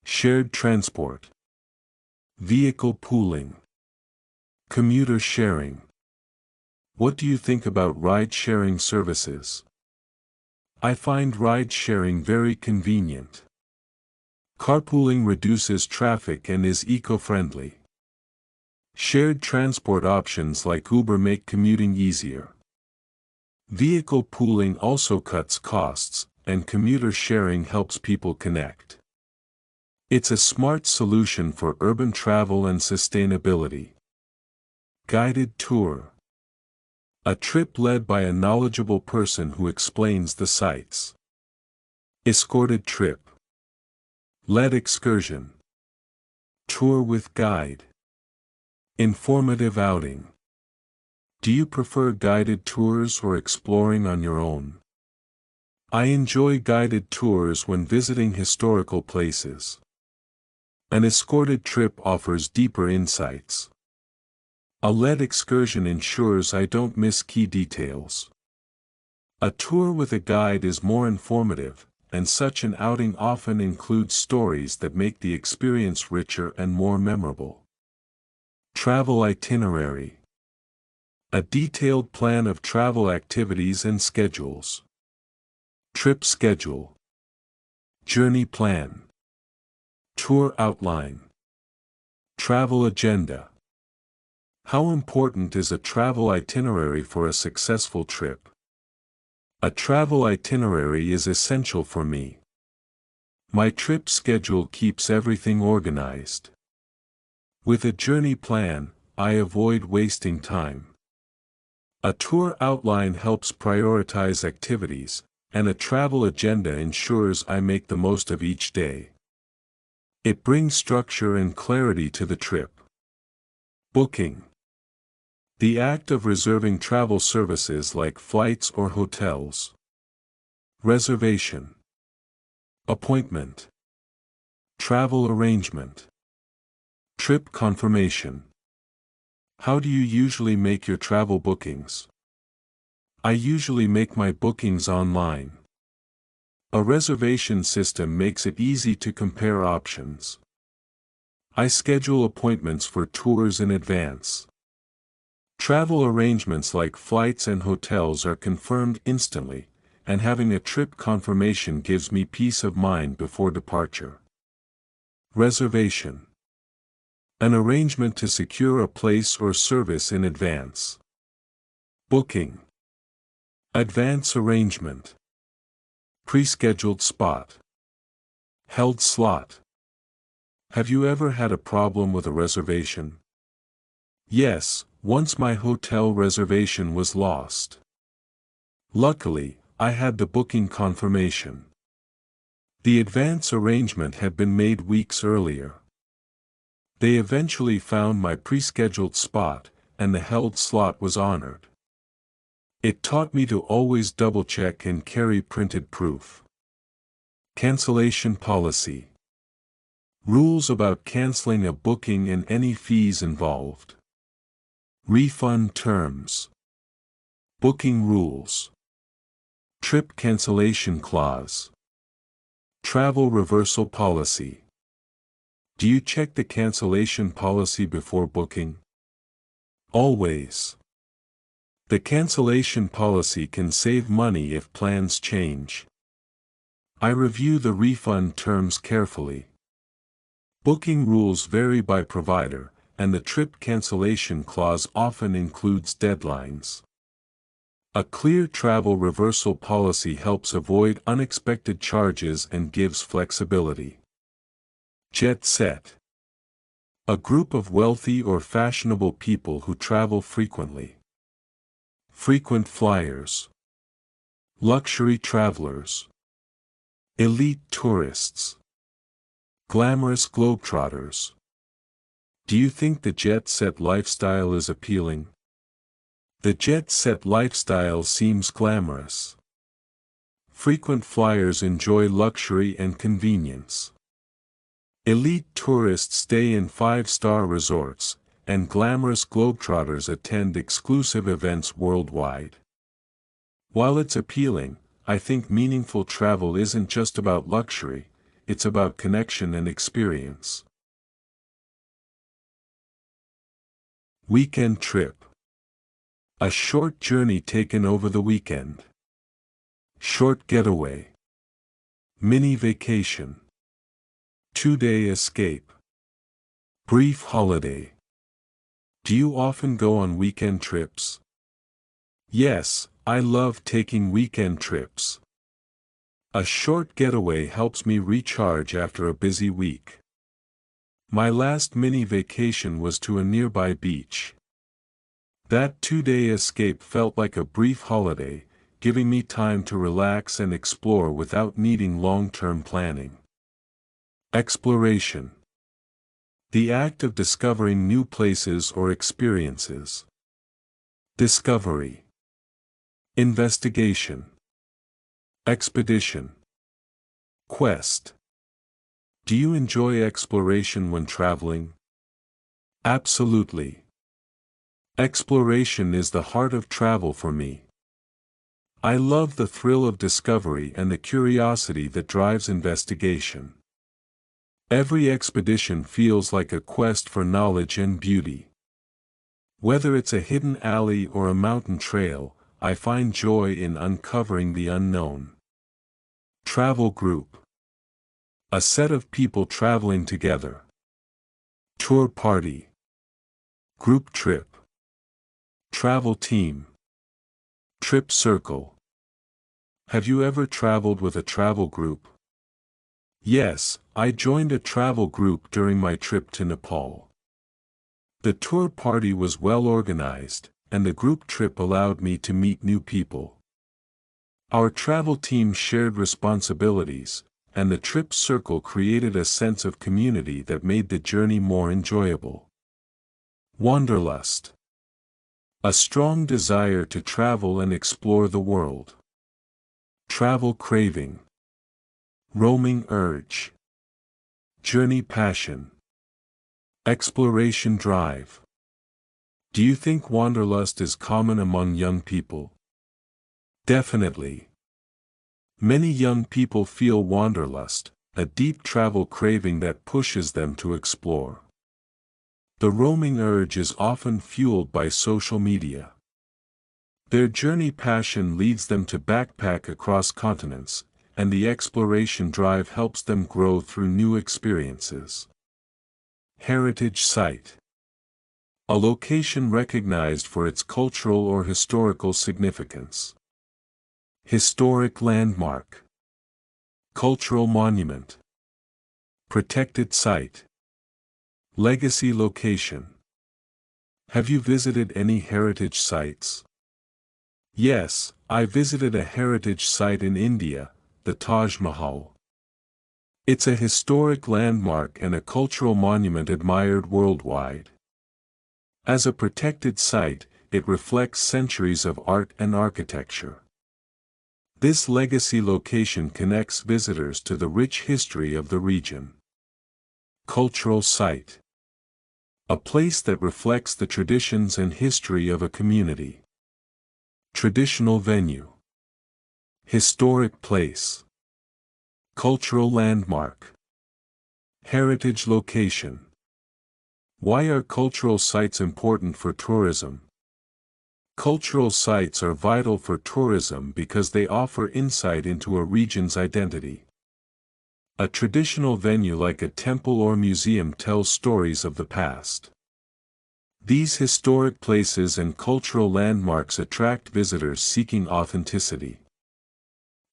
Shared transport. Vehicle pooling. Commuter sharing. What do you think about ride-sharing services? I find ride-sharing very convenient. Carpooling reduces traffic and is eco-friendly. Shared transport options like Uber make commuting easier. Vehicle pooling also cuts costs, and commuter sharing helps people connect. It's a smart solution for urban travel and sustainability. Guided tour. A trip led by a knowledgeable person who explains the sights. Escorted trip. Led excursion. Tour with guide. Informative outing. Do you prefer guided tours or exploring on your own? I enjoy guided tours when visiting historical places. An escorted trip offers deeper insights. A led excursion ensures I don't miss key details. A tour with a guide is more informative, and such an outing often includes stories that make the experience richer and more memorable. Travel itinerary. A detailed plan of travel activities and schedules. Trip schedule. Journey plan. Tour outline. Travel agenda. How important is a travel itinerary for a successful trip? A travel itinerary is essential for me. My trip schedule keeps everything organized. With a journey plan, I avoid wasting time. A tour outline helps prioritize activities, and a travel agenda ensures I make the most of each day. It brings structure and clarity to the trip. Booking. The act of reserving travel services like flights or hotels. Reservation. Appointment. Travel arrangement. Trip confirmation. How do you usually make your travel bookings? I usually make my bookings online. A reservation system makes it easy to compare options. I schedule appointments for tours in advance. Travel arrangements like flights and hotels are confirmed instantly, and having a trip confirmation gives me peace of mind before departure. Reservation. An arrangement to secure a place or service in advance. Booking. Advance arrangement. Pre-scheduled spot. Held slot. Have you ever had a problem with a reservation? Yes, once my hotel reservation was lost. Luckily, I had the booking confirmation. The advance arrangement had been made weeks earlier. They eventually found my pre-scheduled spot, and the held slot was honored. It taught me to always double-check and carry printed proof. Cancellation policy. Rules about canceling a booking and any fees involved. Refund terms. Booking rules. Trip cancellation clause. Travel reversal policy. Do you check the cancellation policy before booking? Always. The cancellation policy can save money if plans change. I review the refund terms carefully. Booking rules vary by provider, and the trip cancellation clause often includes deadlines. A clear travel reversal policy helps avoid unexpected charges and gives flexibility. Jet set. A group of wealthy or fashionable people who travel frequently. Frequent flyers. Luxury travelers. Elite tourists. Glamorous globetrotters. Do you think the jet-set lifestyle is appealing? The jet-set lifestyle seems glamorous. Frequent flyers enjoy luxury and convenience. Elite tourists stay in 5-star resorts, and glamorous globetrotters attend exclusive events worldwide. While it's appealing, I think meaningful travel isn't just about luxury, it's about connection and experience. Weekend trip. A short journey taken over the weekend. Short getaway. Mini vacation. 2-day escape. Brief holiday. Do you often go on weekend trips? Yes, I love taking weekend trips. A short getaway helps me recharge after a busy week. My last mini vacation was to a nearby beach. That 2-day escape felt like a brief holiday, giving me time to relax and explore without needing long-term planning. Exploration. The act of discovering new places or experiences. Discovery. Investigation. Expedition. Quest. Do you enjoy exploration when traveling? Absolutely. Exploration is the heart of travel for me. I love the thrill of discovery and the curiosity that drives investigation. Every expedition feels like a quest for knowledge and beauty. Whether it's a hidden alley or a mountain trail, I find joy in uncovering the unknown. Travel group. A set of people traveling together. Tour party. Group trip. Travel team. Trip circle. Have you ever traveled with a travel group? Yes, I joined a travel group during my trip to Nepal. The tour party was well organized, and the group trip allowed me to meet new people. Our travel team shared responsibilities, and the trip circle created a sense of community that made the journey more enjoyable. Wanderlust. A strong desire to travel and explore the world. Travel craving. Roaming urge. Journey passion. Exploration drive. Do you think wanderlust is common among young people? Definitely. Many young people feel wanderlust, a deep travel craving that pushes them to explore. The roaming urge is often fueled by social media. Their journey passion leads them to backpack across continents, and the exploration drive helps them grow through new experiences. Heritage site. A location recognized for its cultural or historical significance. Historic landmark. Cultural monument. Protected site. Legacy location. Have you visited any heritage sites? Yes, I visited a heritage site in India, the Taj Mahal. It's a historic landmark and a cultural monument admired worldwide. As a protected site, it reflects centuries of art and architecture. This legacy location connects visitors to the rich history of the region. Cultural site. A place that reflects the traditions and history of a community. Traditional venue. Historic place. Cultural landmark. Heritage location. Why are cultural sites important for tourism? Cultural sites are vital for tourism because they offer insight into a region's identity. A traditional venue like a temple or museum tells stories of the past. These historic places and cultural landmarks attract visitors seeking authenticity.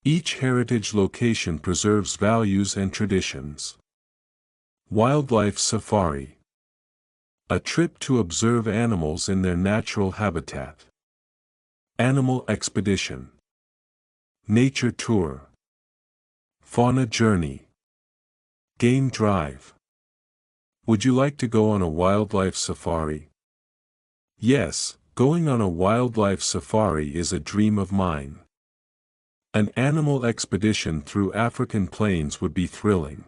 Each heritage location preserves values and traditions. Wildlife safari. A trip to observe animals in their natural habitat. Animal expedition. Nature tour. Fauna journey. Game drive. Would you like to go on a wildlife safari? Yes, going on a wildlife safari is a dream of mine. An animal expedition through African plains would be thrilling.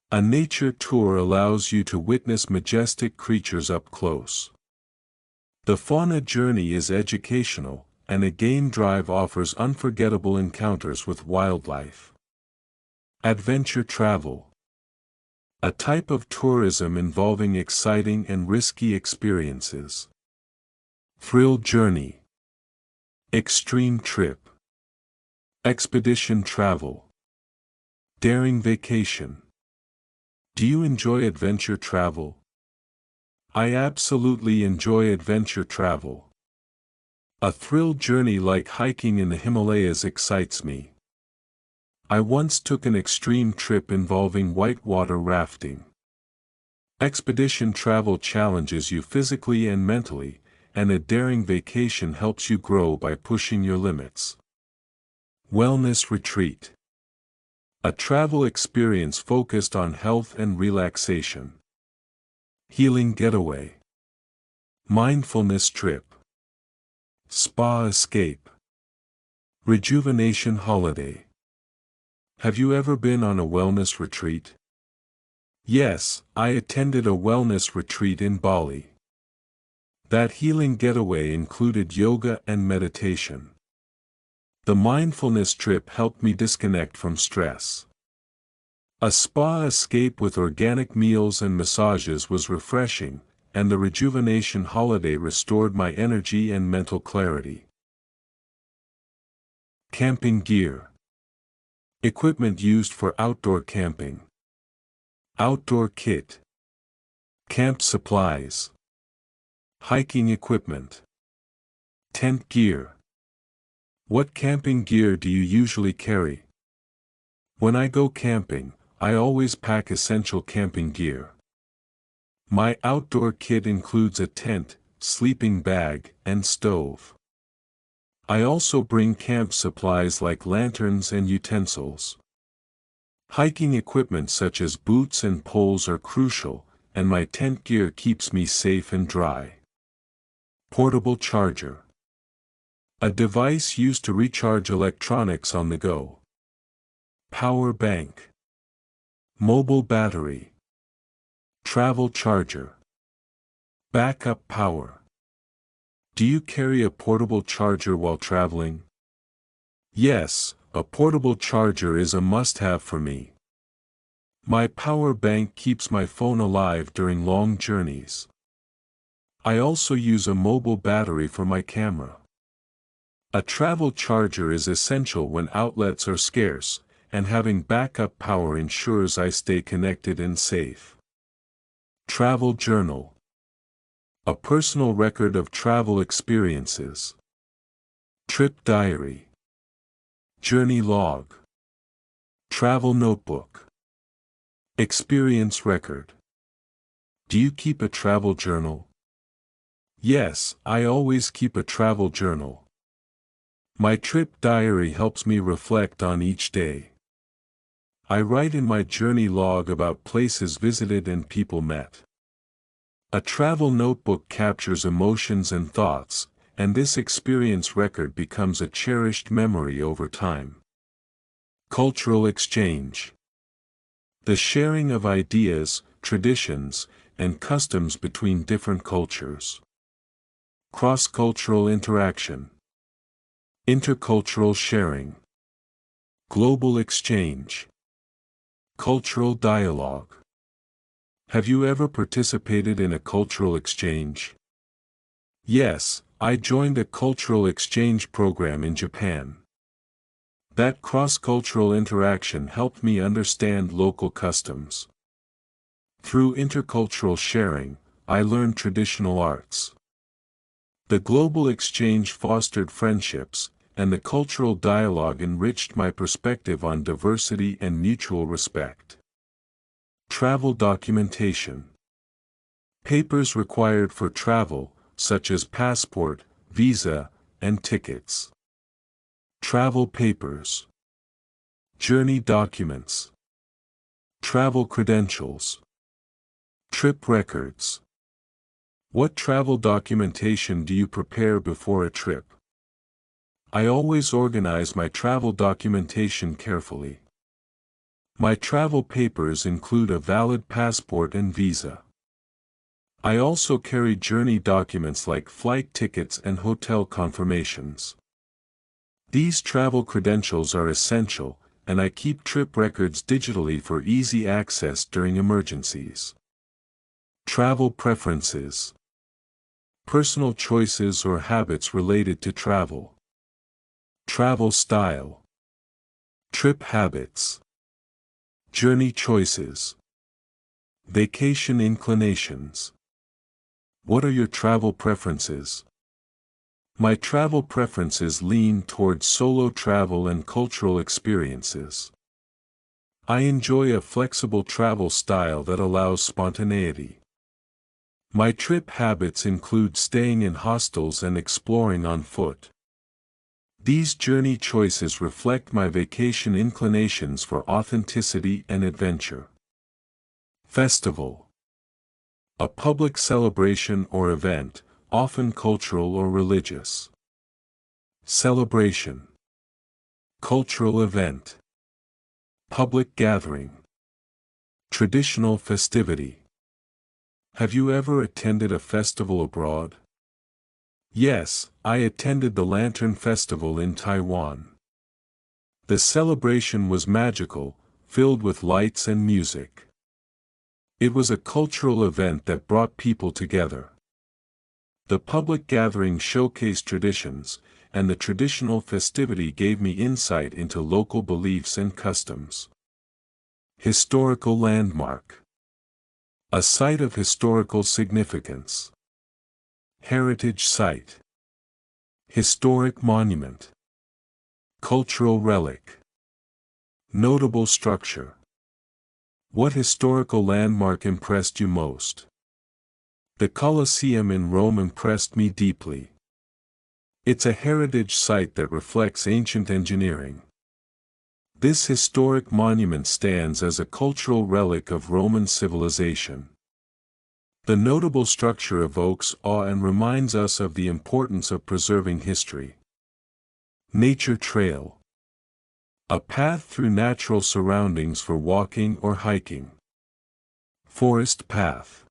A nature tour allows you to witness majestic creatures up close. The fauna journey is educational, and a game drive offers unforgettable encounters with wildlife. Adventure travel. A type of tourism involving exciting and risky experiences. Thrill journey. Extreme trip. Expedition travel. Daring vacation. Do you enjoy adventure travel? I absolutely enjoy adventure travel. A thrill journey like hiking in the Himalayas excites me. I once took an extreme trip involving whitewater rafting. Expedition travel challenges you physically and mentally, and a daring vacation helps you grow by pushing your limits. Wellness retreat. A travel experience focused on health and relaxation. Healing getaway. Mindfulness trip. Spa escape. Rejuvenation holiday. Have you ever been on a wellness retreat? Yes, I attended a wellness retreat in Bali. That healing getaway included yoga and meditation. The mindfulness trip helped me disconnect from stress. A spa escape with organic meals and massages was refreshing, and the rejuvenation holiday restored my energy and mental clarity. Camping gear. Equipment used for outdoor camping. Outdoor kit. Camp supplies. Hiking equipment. Tent gear. What camping gear do you usually carry? When I go camping, I always pack essential camping gear. My outdoor kit includes a tent, sleeping bag, and stove. I also bring camp supplies like lanterns and utensils. Hiking equipment such as boots and poles are crucial, and my tent gear keeps me safe and dry. Portable charger. A device used to recharge electronics on the go. Power bank. Mobile battery. Travel charger. Backup power. Do you carry a portable charger while traveling? Yes, a portable charger is a must-have for me. My power bank keeps my phone alive during long journeys. I also use a mobile battery for my camera. A travel charger is essential when outlets are scarce, and having backup power ensures I stay connected and safe. Travel journal. A personal record of travel experiences. Trip diary. Journey log. Travel notebook. Experience record. Do you keep a travel journal? Yes, I always keep a travel journal. My trip diary helps me reflect on each day. I write in my journey log about places visited and people met. A travel notebook captures emotions and thoughts, and this experience record becomes a cherished memory over time. Cultural exchange. The sharing of ideas, traditions, and customs between different cultures. Cross-cultural interaction. Intercultural sharing. Global exchange. Cultural dialogue. Have you ever participated in a cultural exchange? Yes, I joined a cultural exchange program in Japan. That cross-cultural interaction helped me understand local customs. Through intercultural sharing, I learned traditional arts. The global exchange fostered friendships, and the cultural dialogue enriched my perspective on diversity and mutual respect. Travel documentation. Papers required for travel, such as passport, visa, and tickets. Travel papers. Journey documents. Travel credentials. Trip records. What travel documentation do you prepare before a trip? I always organize my travel documentation carefully. My travel papers include a valid passport and visa. I also carry journey documents like flight tickets and hotel confirmations. These travel credentials are essential, and I keep trip records digitally for easy access during emergencies. Travel preferences. Personal choices or habits related to travel. Travel style. Trip habits. Journey choices. Vacation inclinations. What are your travel preferences? My travel preferences lean towards solo travel and cultural experiences. I enjoy a flexible travel style that allows spontaneity. My trip habits include staying in hostels and exploring on foot. These journey choices reflect my vacation inclinations for authenticity and adventure. Festival. A public celebration or event, often cultural or religious. Celebration. cultural event, public gathering, traditional festivity. Have you ever attended a festival abroad? Yes, I attended the Lantern Festival in Taiwan. The celebration was magical, filled with lights and music. It was a cultural event that brought people together. The public gathering showcased traditions, and the traditional festivity gave me insight into local beliefs and customs. Historical landmark. A site of historical significance. Heritage site. Historic monument. Cultural relic. Notable structure. What historical landmark impressed you most? The Colosseum in Rome impressed me deeply. It's a heritage site that reflects ancient engineering. This historic monument stands as a cultural relic of Roman civilization. The notable structure evokes awe and reminds us of the importance of preserving history. Nature trail. A path through natural surroundings for walking or hiking. Forest path.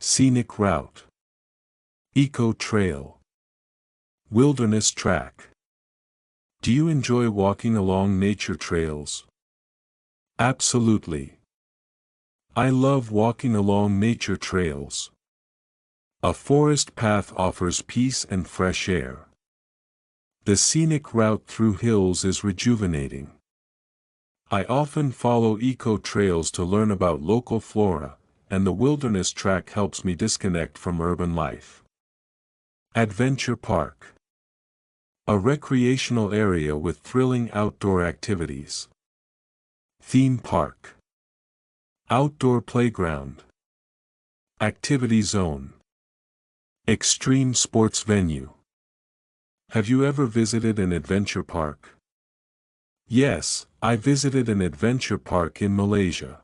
Scenic route. Eco trail. Wilderness track. Do you enjoy walking along nature trails? Absolutely. I love walking along nature trails. A forest path offers peace and fresh air. The scenic route through hills is rejuvenating. I often follow eco trails to learn about local flora, and the wilderness track helps me disconnect from urban life. Adventure park. A recreational area with thrilling outdoor activities. Theme park. Outdoor playground. Activity zone. Extreme sports venue. Have you ever visited an adventure park? Yes, I visited an adventure park in Malaysia.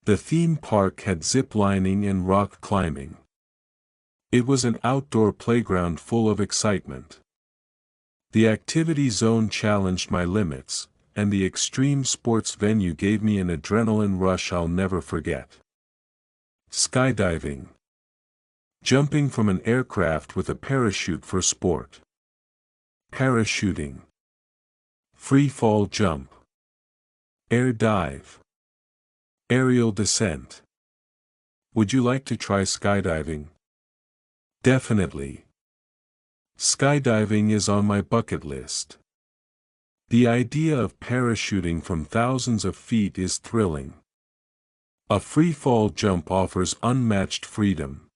The theme park had zip lining and rock climbing. It was an outdoor playground full of excitement. The activity zone challenged my limits, and the extreme sports venue gave me an adrenaline rush I'll never forget. Skydiving. Jumping from an aircraft with a parachute for sport. Parachuting. Free fall jump. Air dive. Aerial descent. Would you like to try skydiving? Definitely. Skydiving is on my bucket list. The idea of parachuting from thousands of feet is thrilling. A free-fall jump offers unmatched freedom.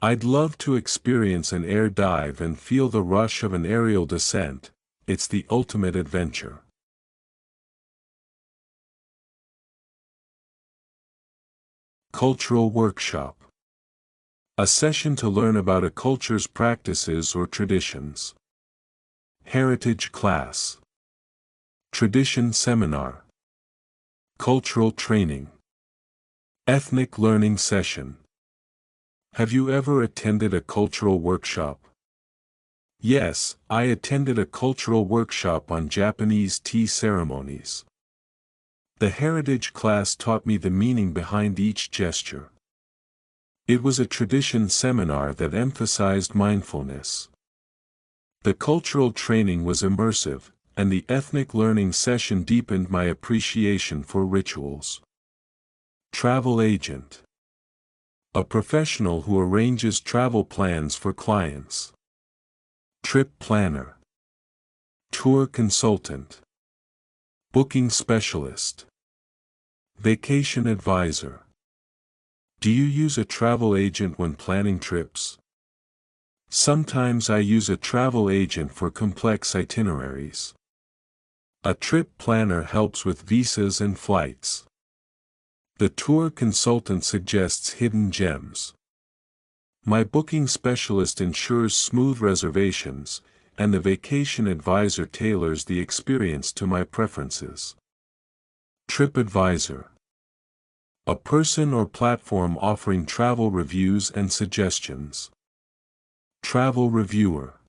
I'd love to experience an air dive and feel the rush of an aerial descent. It's the ultimate adventure. Cultural workshop. A session to learn about a culture's practices or traditions. Heritage class. Tradition seminar. Cultural training. Ethnic learning session. Have you ever attended a cultural workshop? Yes, I attended a cultural workshop on Japanese tea ceremonies. The heritage class taught me the meaning behind each gesture. It was a tradition seminar that emphasized mindfulness. The cultural training was immersive, and the ethnic learning session deepened my appreciation for rituals. Travel agent. A professional who arranges travel plans for clients. Trip planner. Tour consultant. Booking specialist. Vacation advisor. Do you use a travel agent when planning trips? Sometimes I use a travel agent for complex itineraries. A trip planner helps with visas and flights. The tour consultant suggests hidden gems. My booking specialist ensures smooth reservations, and the vacation advisor tailors the experience to my preferences. Trip advisor. A person or platform offering travel reviews and suggestions. Travel reviewer.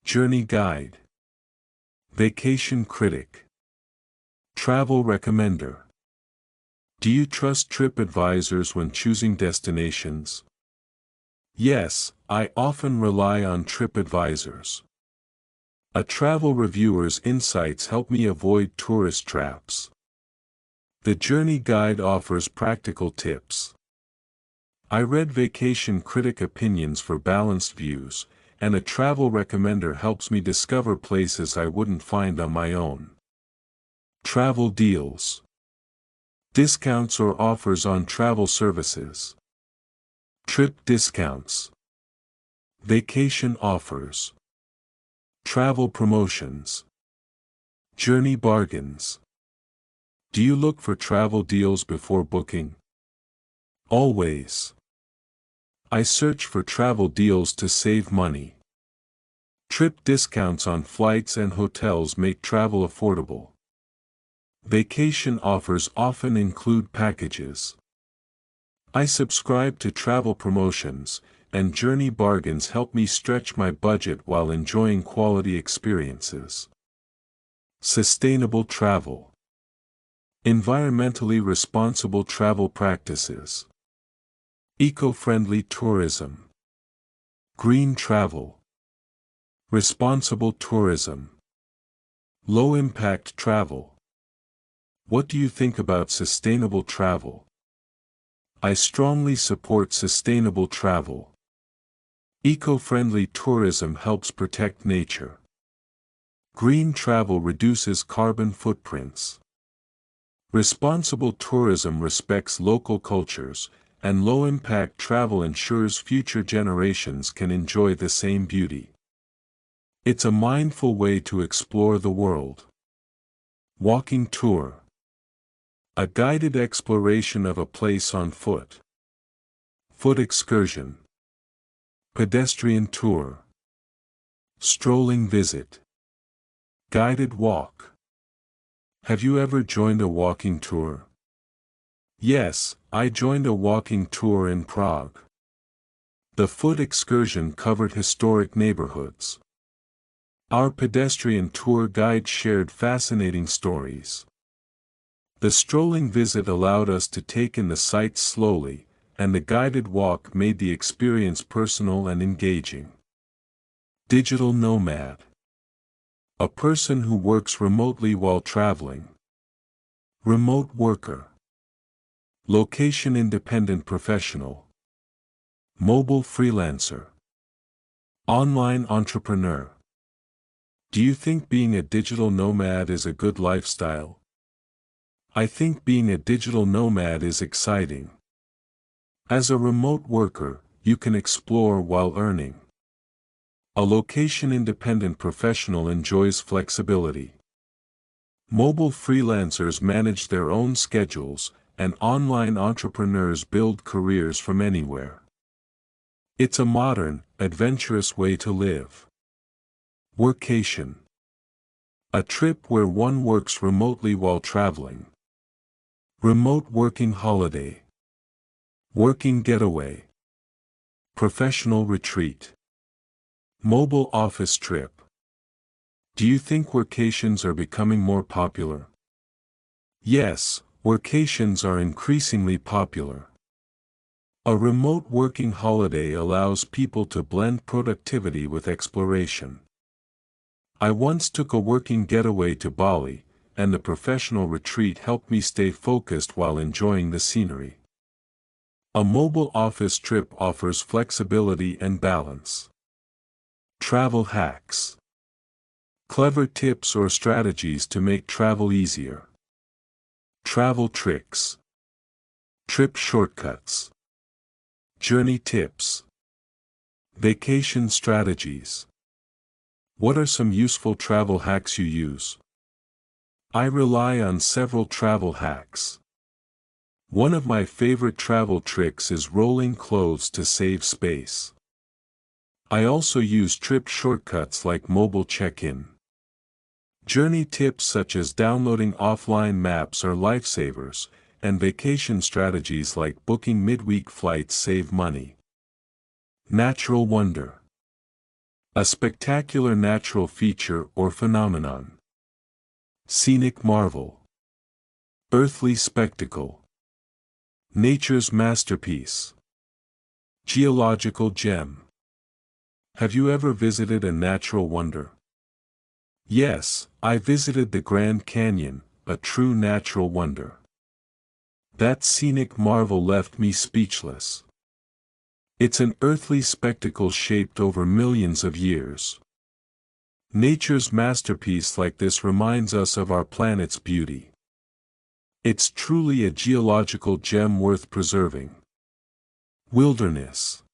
Journey guide. Vacation critic. Travel recommender. Do you trust trip advisors when choosing destinations? Yes, I often rely on trip advisors. A travel reviewer's insights help me avoid tourist traps. The journey guide offers practical tips. I read vacation critic opinions for balanced views, and a travel recommender helps me discover places I wouldn't find on my own. Travel deals. Discounts or offers on travel services. Trip discounts. Vacation offers. Travel promotions. Journey bargains. Do you look for travel deals before booking? Always. I search for travel deals to save money. Trip discounts on flights and hotels make travel affordable. Vacation offers often include packages. I subscribe to travel promotions, and journey bargains help me stretch my budget while enjoying quality experiences. Sustainable travel. Environmentally responsible travel practices. Eco-friendly tourism. Green travel. Responsible tourism. Low-impact travel. What do you think about sustainable travel? I strongly support sustainable travel. Eco-friendly tourism helps protect nature. Green travel reduces carbon footprints. Responsible tourism respects local cultures, and low-impact travel ensures future generations can enjoy the same beauty. It's a mindful way to explore the world. Walking tour. A guided exploration of a place on foot. Foot excursion. Pedestrian tour. Strolling visit. Guided walk. Have you ever joined a walking tour? Yes, I joined a walking tour in Prague. The foot excursion covered historic neighborhoods. Our pedestrian tour guide shared fascinating stories. The strolling visit allowed us to take in the sights slowly, and the guided walk made the experience personal and engaging. Digital nomad. A person who works remotely while traveling. Remote worker. Location-independent professional. Mobile freelancer. Online entrepreneur. Do you think being a digital nomad is a good lifestyle? I think being a digital nomad is exciting. As a remote worker, you can explore while earning. A location-independent professional enjoys flexibility. Mobile freelancers manage their own schedules, and online entrepreneurs build careers from anywhere. It's a modern, adventurous way to live. Workation. A trip where one works remotely while traveling. Remote working holiday. Working getaway. Professional retreat. Mobile office trip. Do you think workations are becoming more popular? Yes, workations are increasingly popular. A remote working holiday allows people to blend productivity with exploration. I once took a working getaway to Bali, and the professional retreat helped me stay focused while enjoying the scenery. A mobile office trip offers flexibility and balance. Travel hacks. Clever tips or strategies to make travel easier. Travel tricks. Trip shortcuts. Journey tips. Vacation strategies. What are some useful travel hacks you use? I rely on several travel hacks. One of my favorite travel tricks is rolling clothes to save space. I also use trip shortcuts like mobile check-in. Journey tips such as downloading offline maps are lifesavers, and vacation strategies like booking midweek flights save money. Natural wonder. A spectacular natural feature or phenomenon. Scenic marvel. Earthly spectacle. Nature's masterpiece. Geological gem. Have you ever visited a natural wonder? Yes, I visited the Grand Canyon, a true natural wonder. That scenic marvel left me speechless. It's an earthly spectacle shaped over millions of years. Nature's masterpiece like this reminds us of our planet's beauty. It's truly a geological gem worth preserving. Wilderness.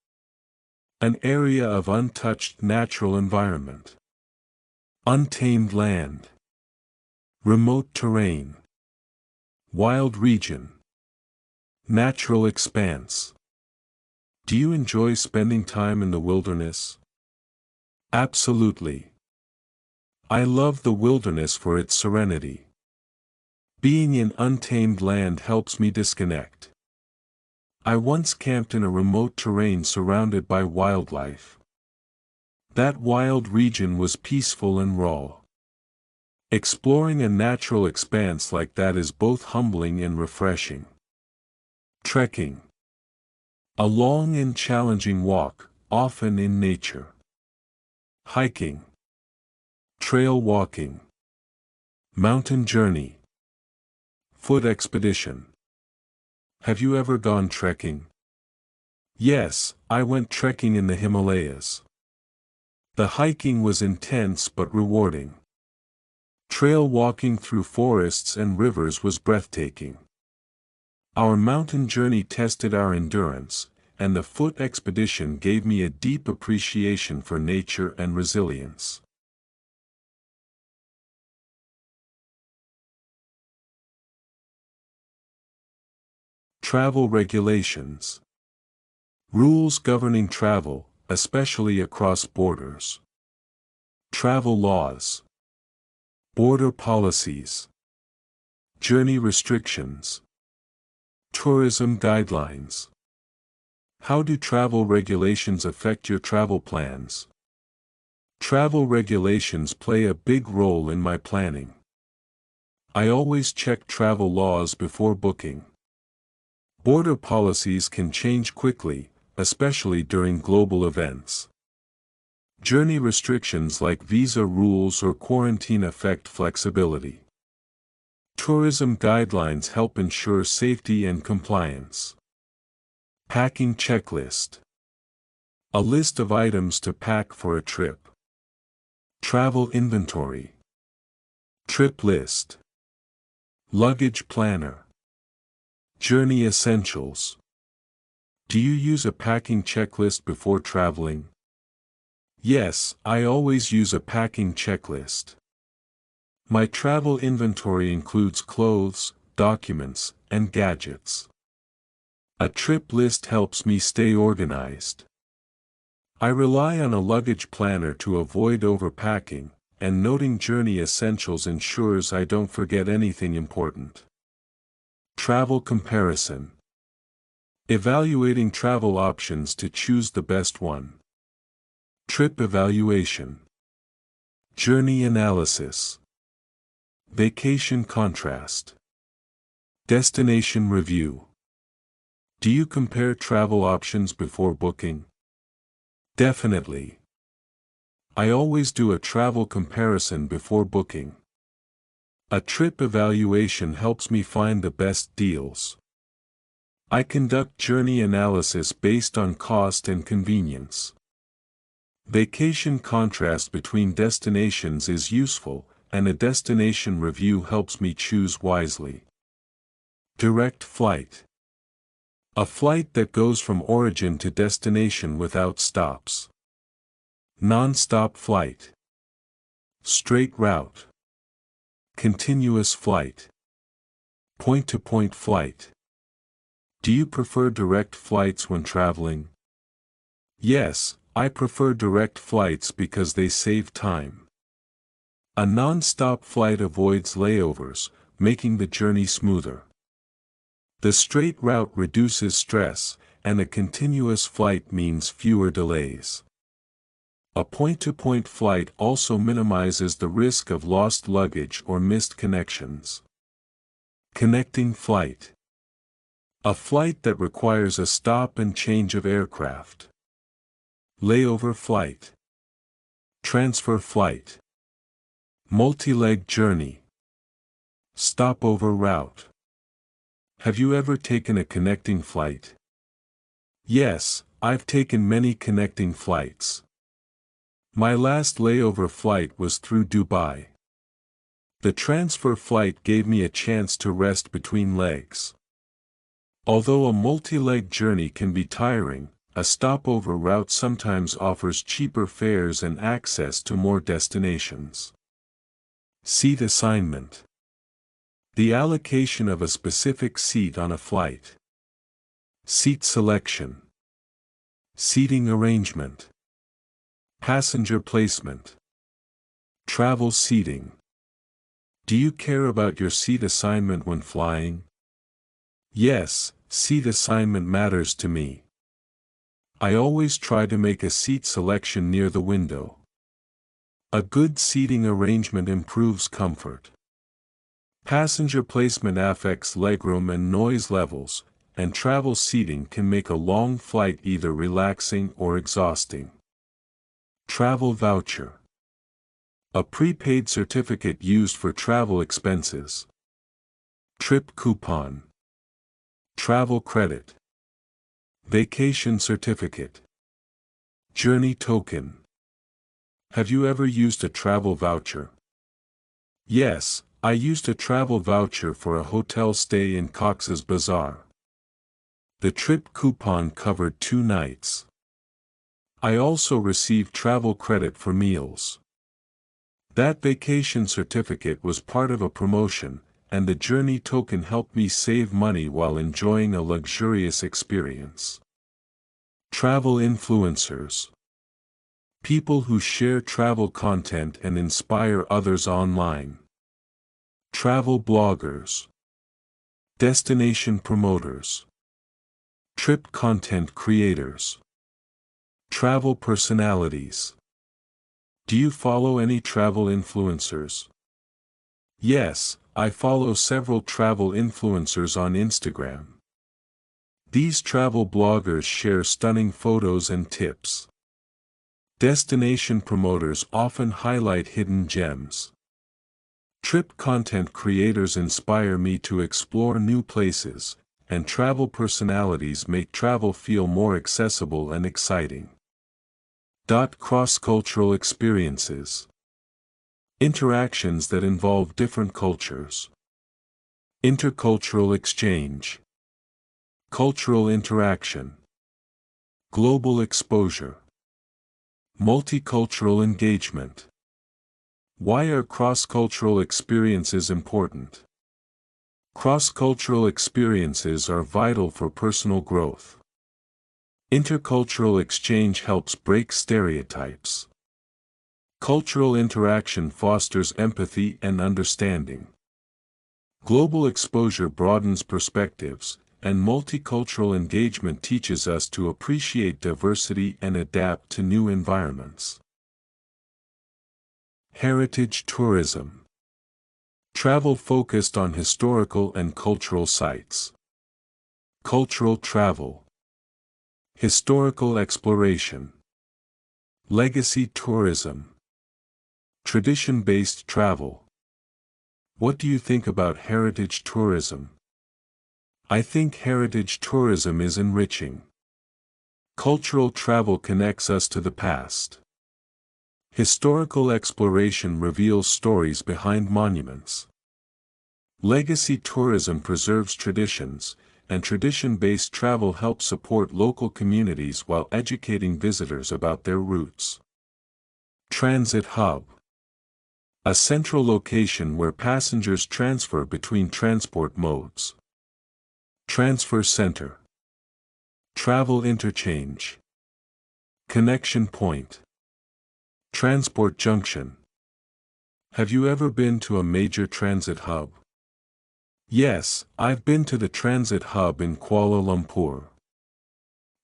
An area of untouched natural environment. Untamed land. Remote terrain. Wild region. Natural expanse. Do you enjoy spending time in the wilderness? Absolutely. I love the wilderness for its serenity. Being in untamed land helps me disconnect. I once camped in a remote terrain surrounded by wildlife. That wild region was peaceful and raw. Exploring a natural expanse like that is both humbling and refreshing. Trekking. A long and challenging walk, often in nature. Hiking. Trail walking. Mountain journey. Foot expedition. Have you ever gone trekking? Yes, I went trekking in the Himalayas. The hiking was intense but rewarding. Trail walking through forests and rivers was breathtaking. Our mountain journey tested our endurance, and the foot expedition gave me a deep appreciation for nature and resilience. Travel regulations. Rules governing travel, especially across borders. Travel laws. Border policies. Journey restrictions. Tourism guidelines. How do travel regulations affect your travel plans? Travel regulations play a big role in my planning. I always check travel laws before booking. Border policies can change quickly, especially during global events. Journey restrictions like visa rules or quarantine affect flexibility. Tourism guidelines help ensure safety and compliance. Packing checklist. A list of items to pack for a trip. Travel inventory. Trip list. Luggage planner. Journey essentials. Do you use a packing checklist before traveling? Yes, I always use a packing checklist. My travel inventory includes clothes, documents, and gadgets. A trip list helps me stay organized. I rely on a luggage planner to avoid overpacking, and noting journey essentials ensures I don't forget anything important. Travel comparison. Evaluating travel options to choose the best one. Trip evaluation. Journey analysis. Vacation contrast. Destination review. Do you compare travel options before booking? Definitely. I always do a travel comparison before booking. A trip evaluation helps me find the best deals. I conduct journey analysis based on cost and convenience. Vacation contrast between destinations is useful, and a destination review helps me choose wisely. Direct flight. A flight that goes from origin to destination without stops. Non-stop flight. Straight route. Continuous flight. Point-to-point flight. Do you prefer direct flights when traveling? Yes, I prefer direct flights because they save time. A non-stop flight avoids layovers, making the journey smoother. The straight route reduces stress, and a continuous flight means fewer delays. A point-to-point flight also minimizes the risk of lost luggage or missed connections. Connecting flight. A flight that requires a stop and change of aircraft. Layover flight. Transfer flight. Multi-leg journey. Stopover route. Have you ever taken a connecting flight? Yes, I've taken many connecting flights. My last layover flight was through Dubai. The transfer flight gave me a chance to rest between legs. Although a multi-leg journey can be tiring, a stopover route sometimes offers cheaper fares and access to more destinations. Seat assignment. The allocation of a specific seat on a flight. Seat selection. Seating arrangement. Passenger placement. Travel seating. Do you care about your seat assignment when flying? Yes, seat assignment matters to me. I always try to make a seat selection near the window. A good seating arrangement improves comfort. Passenger placement affects legroom and noise levels, and travel seating can make a long flight either relaxing or exhausting. Travel voucher. A prepaid certificate used for travel expenses. Trip coupon. Travel credit. Vacation certificate. Journey token. Have you ever used a travel voucher? Yes, I used a travel voucher for a hotel stay in Cox's Bazar. The trip coupon covered 2 nights. I also received travel credit for meals. That vacation certificate was part of a promotion, and the journey token helped me save money while enjoying a luxurious experience. Travel influencers. People who share travel content and inspire others online. Travel bloggers. Destination promoters. Trip content creators. Travel personalities. Do you follow any travel influencers? Yes, I follow several travel influencers on Instagram. These travel bloggers share stunning photos and tips. Destination promoters often highlight hidden gems. Trip content creators inspire me to explore new places, and travel personalities make travel feel more accessible and exciting. Cross-cultural experiences. Interactions that involve different cultures. Intercultural exchange. Cultural interaction. Global exposure. Multicultural engagement. Why are cross-cultural experiences important? Cross-cultural experiences are vital for personal growth. Intercultural exchange helps break stereotypes. Cultural interaction fosters empathy and understanding. Global exposure broadens perspectives, and multicultural engagement teaches us to appreciate diversity and adapt to new environments. Heritage tourism. Travel focused on historical and cultural sites. Cultural travel. Historical exploration. Legacy tourism. Tradition-based travel. What do you think about heritage tourism? I think heritage tourism is enriching. Cultural travel connects us to the past. Historical exploration reveals stories behind monuments. Legacy tourism preserves traditions, and tradition-based travel helps support local communities while educating visitors about their roots. Transit hub. A central location where passengers transfer between transport modes. Transfer center. Travel interchange. Connection point. Transport junction. Have you ever been to a major transit hub? Yes, I've been to the transit hub in Kuala Lumpur.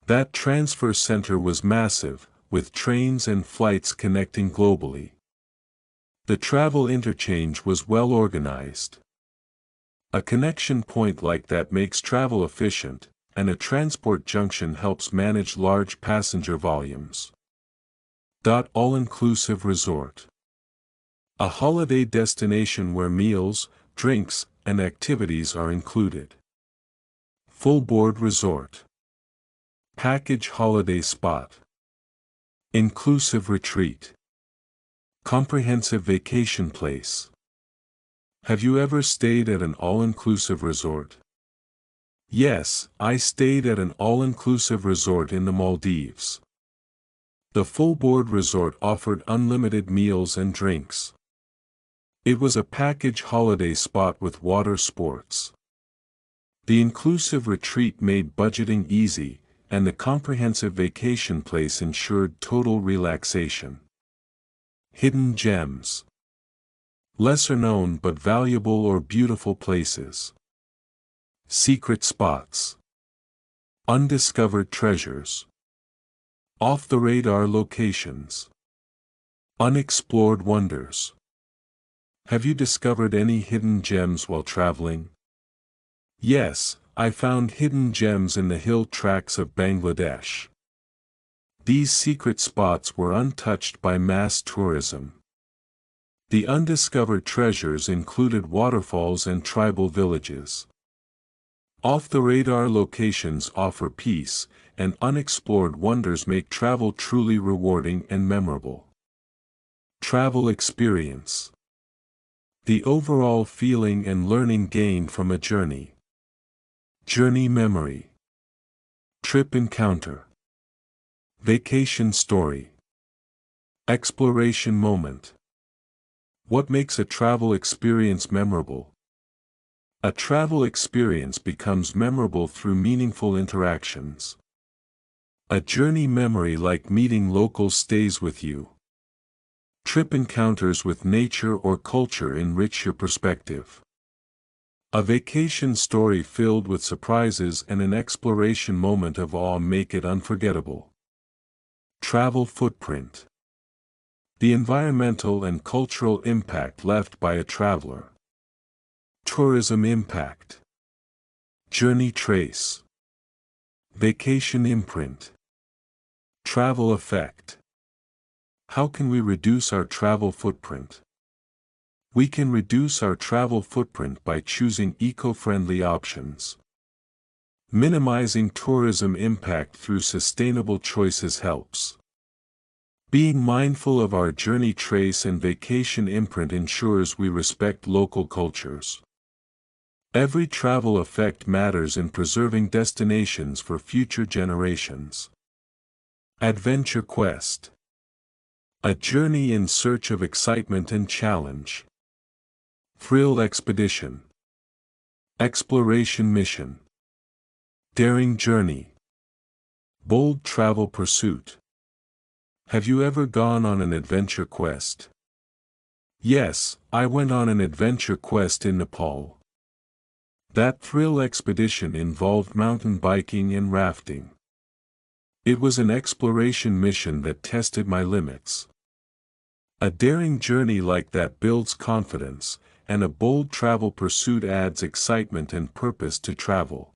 That transfer center was massive, with trains and flights connecting globally. The travel interchange was well organized. A connection point like that makes travel efficient, and a transport junction helps manage large passenger volumes. All-inclusive resort. A holiday destination where meals, drinks, and activities are included. Full board resort. Package holiday spot. Inclusive retreat. Comprehensive vacation place. Have you ever stayed at an all-inclusive resort? Yes, I stayed at an all-inclusive resort in the Maldives. The full-board resort offered unlimited meals and drinks. It was a package holiday spot with water sports. The inclusive retreat made budgeting easy, and the comprehensive vacation place ensured total relaxation. Hidden gems. Lesser known but valuable or beautiful places. Secret spots. Undiscovered treasures. Off-the-radar locations. Unexplored wonders. Have you discovered any hidden gems while traveling? Yes, I found hidden gems in the hill tracts of Bangladesh. These secret spots were untouched by mass tourism. The undiscovered treasures included waterfalls and tribal villages. Off-the-radar locations offer peace, and unexplored wonders make travel truly rewarding and memorable. Travel experience. The overall feeling and learning gained from a journey. Journey memory. Trip encounter. Vacation story. Exploration moment. What makes a travel experience memorable? A travel experience becomes memorable through meaningful interactions. A journey memory like meeting locals stays with you. Trip encounters with nature or culture enrich your perspective. A vacation story filled with surprises and an exploration moment of awe make it unforgettable. Travel footprint. The environmental and cultural impact left by a traveler. Tourism impact. Journey trace. Vacation imprint. Travel effect. How can we reduce our travel footprint? We can reduce our travel footprint by choosing eco-friendly options. Minimizing tourism impact through sustainable choices helps. Being mindful of our journey trace and vacation imprint ensures we respect local cultures. Every travel effect matters in preserving destinations for future generations. Adventure quest. A journey in search of excitement and challenge. Thrill expedition. Exploration mission. Daring journey. Bold travel pursuit. Have you ever gone on an adventure quest? Yes, I went on an adventure quest in Nepal. That thrill expedition involved mountain biking and rafting. It was an exploration mission that tested my limits. A daring journey like that builds confidence, and a bold travel pursuit adds excitement and purpose to travel.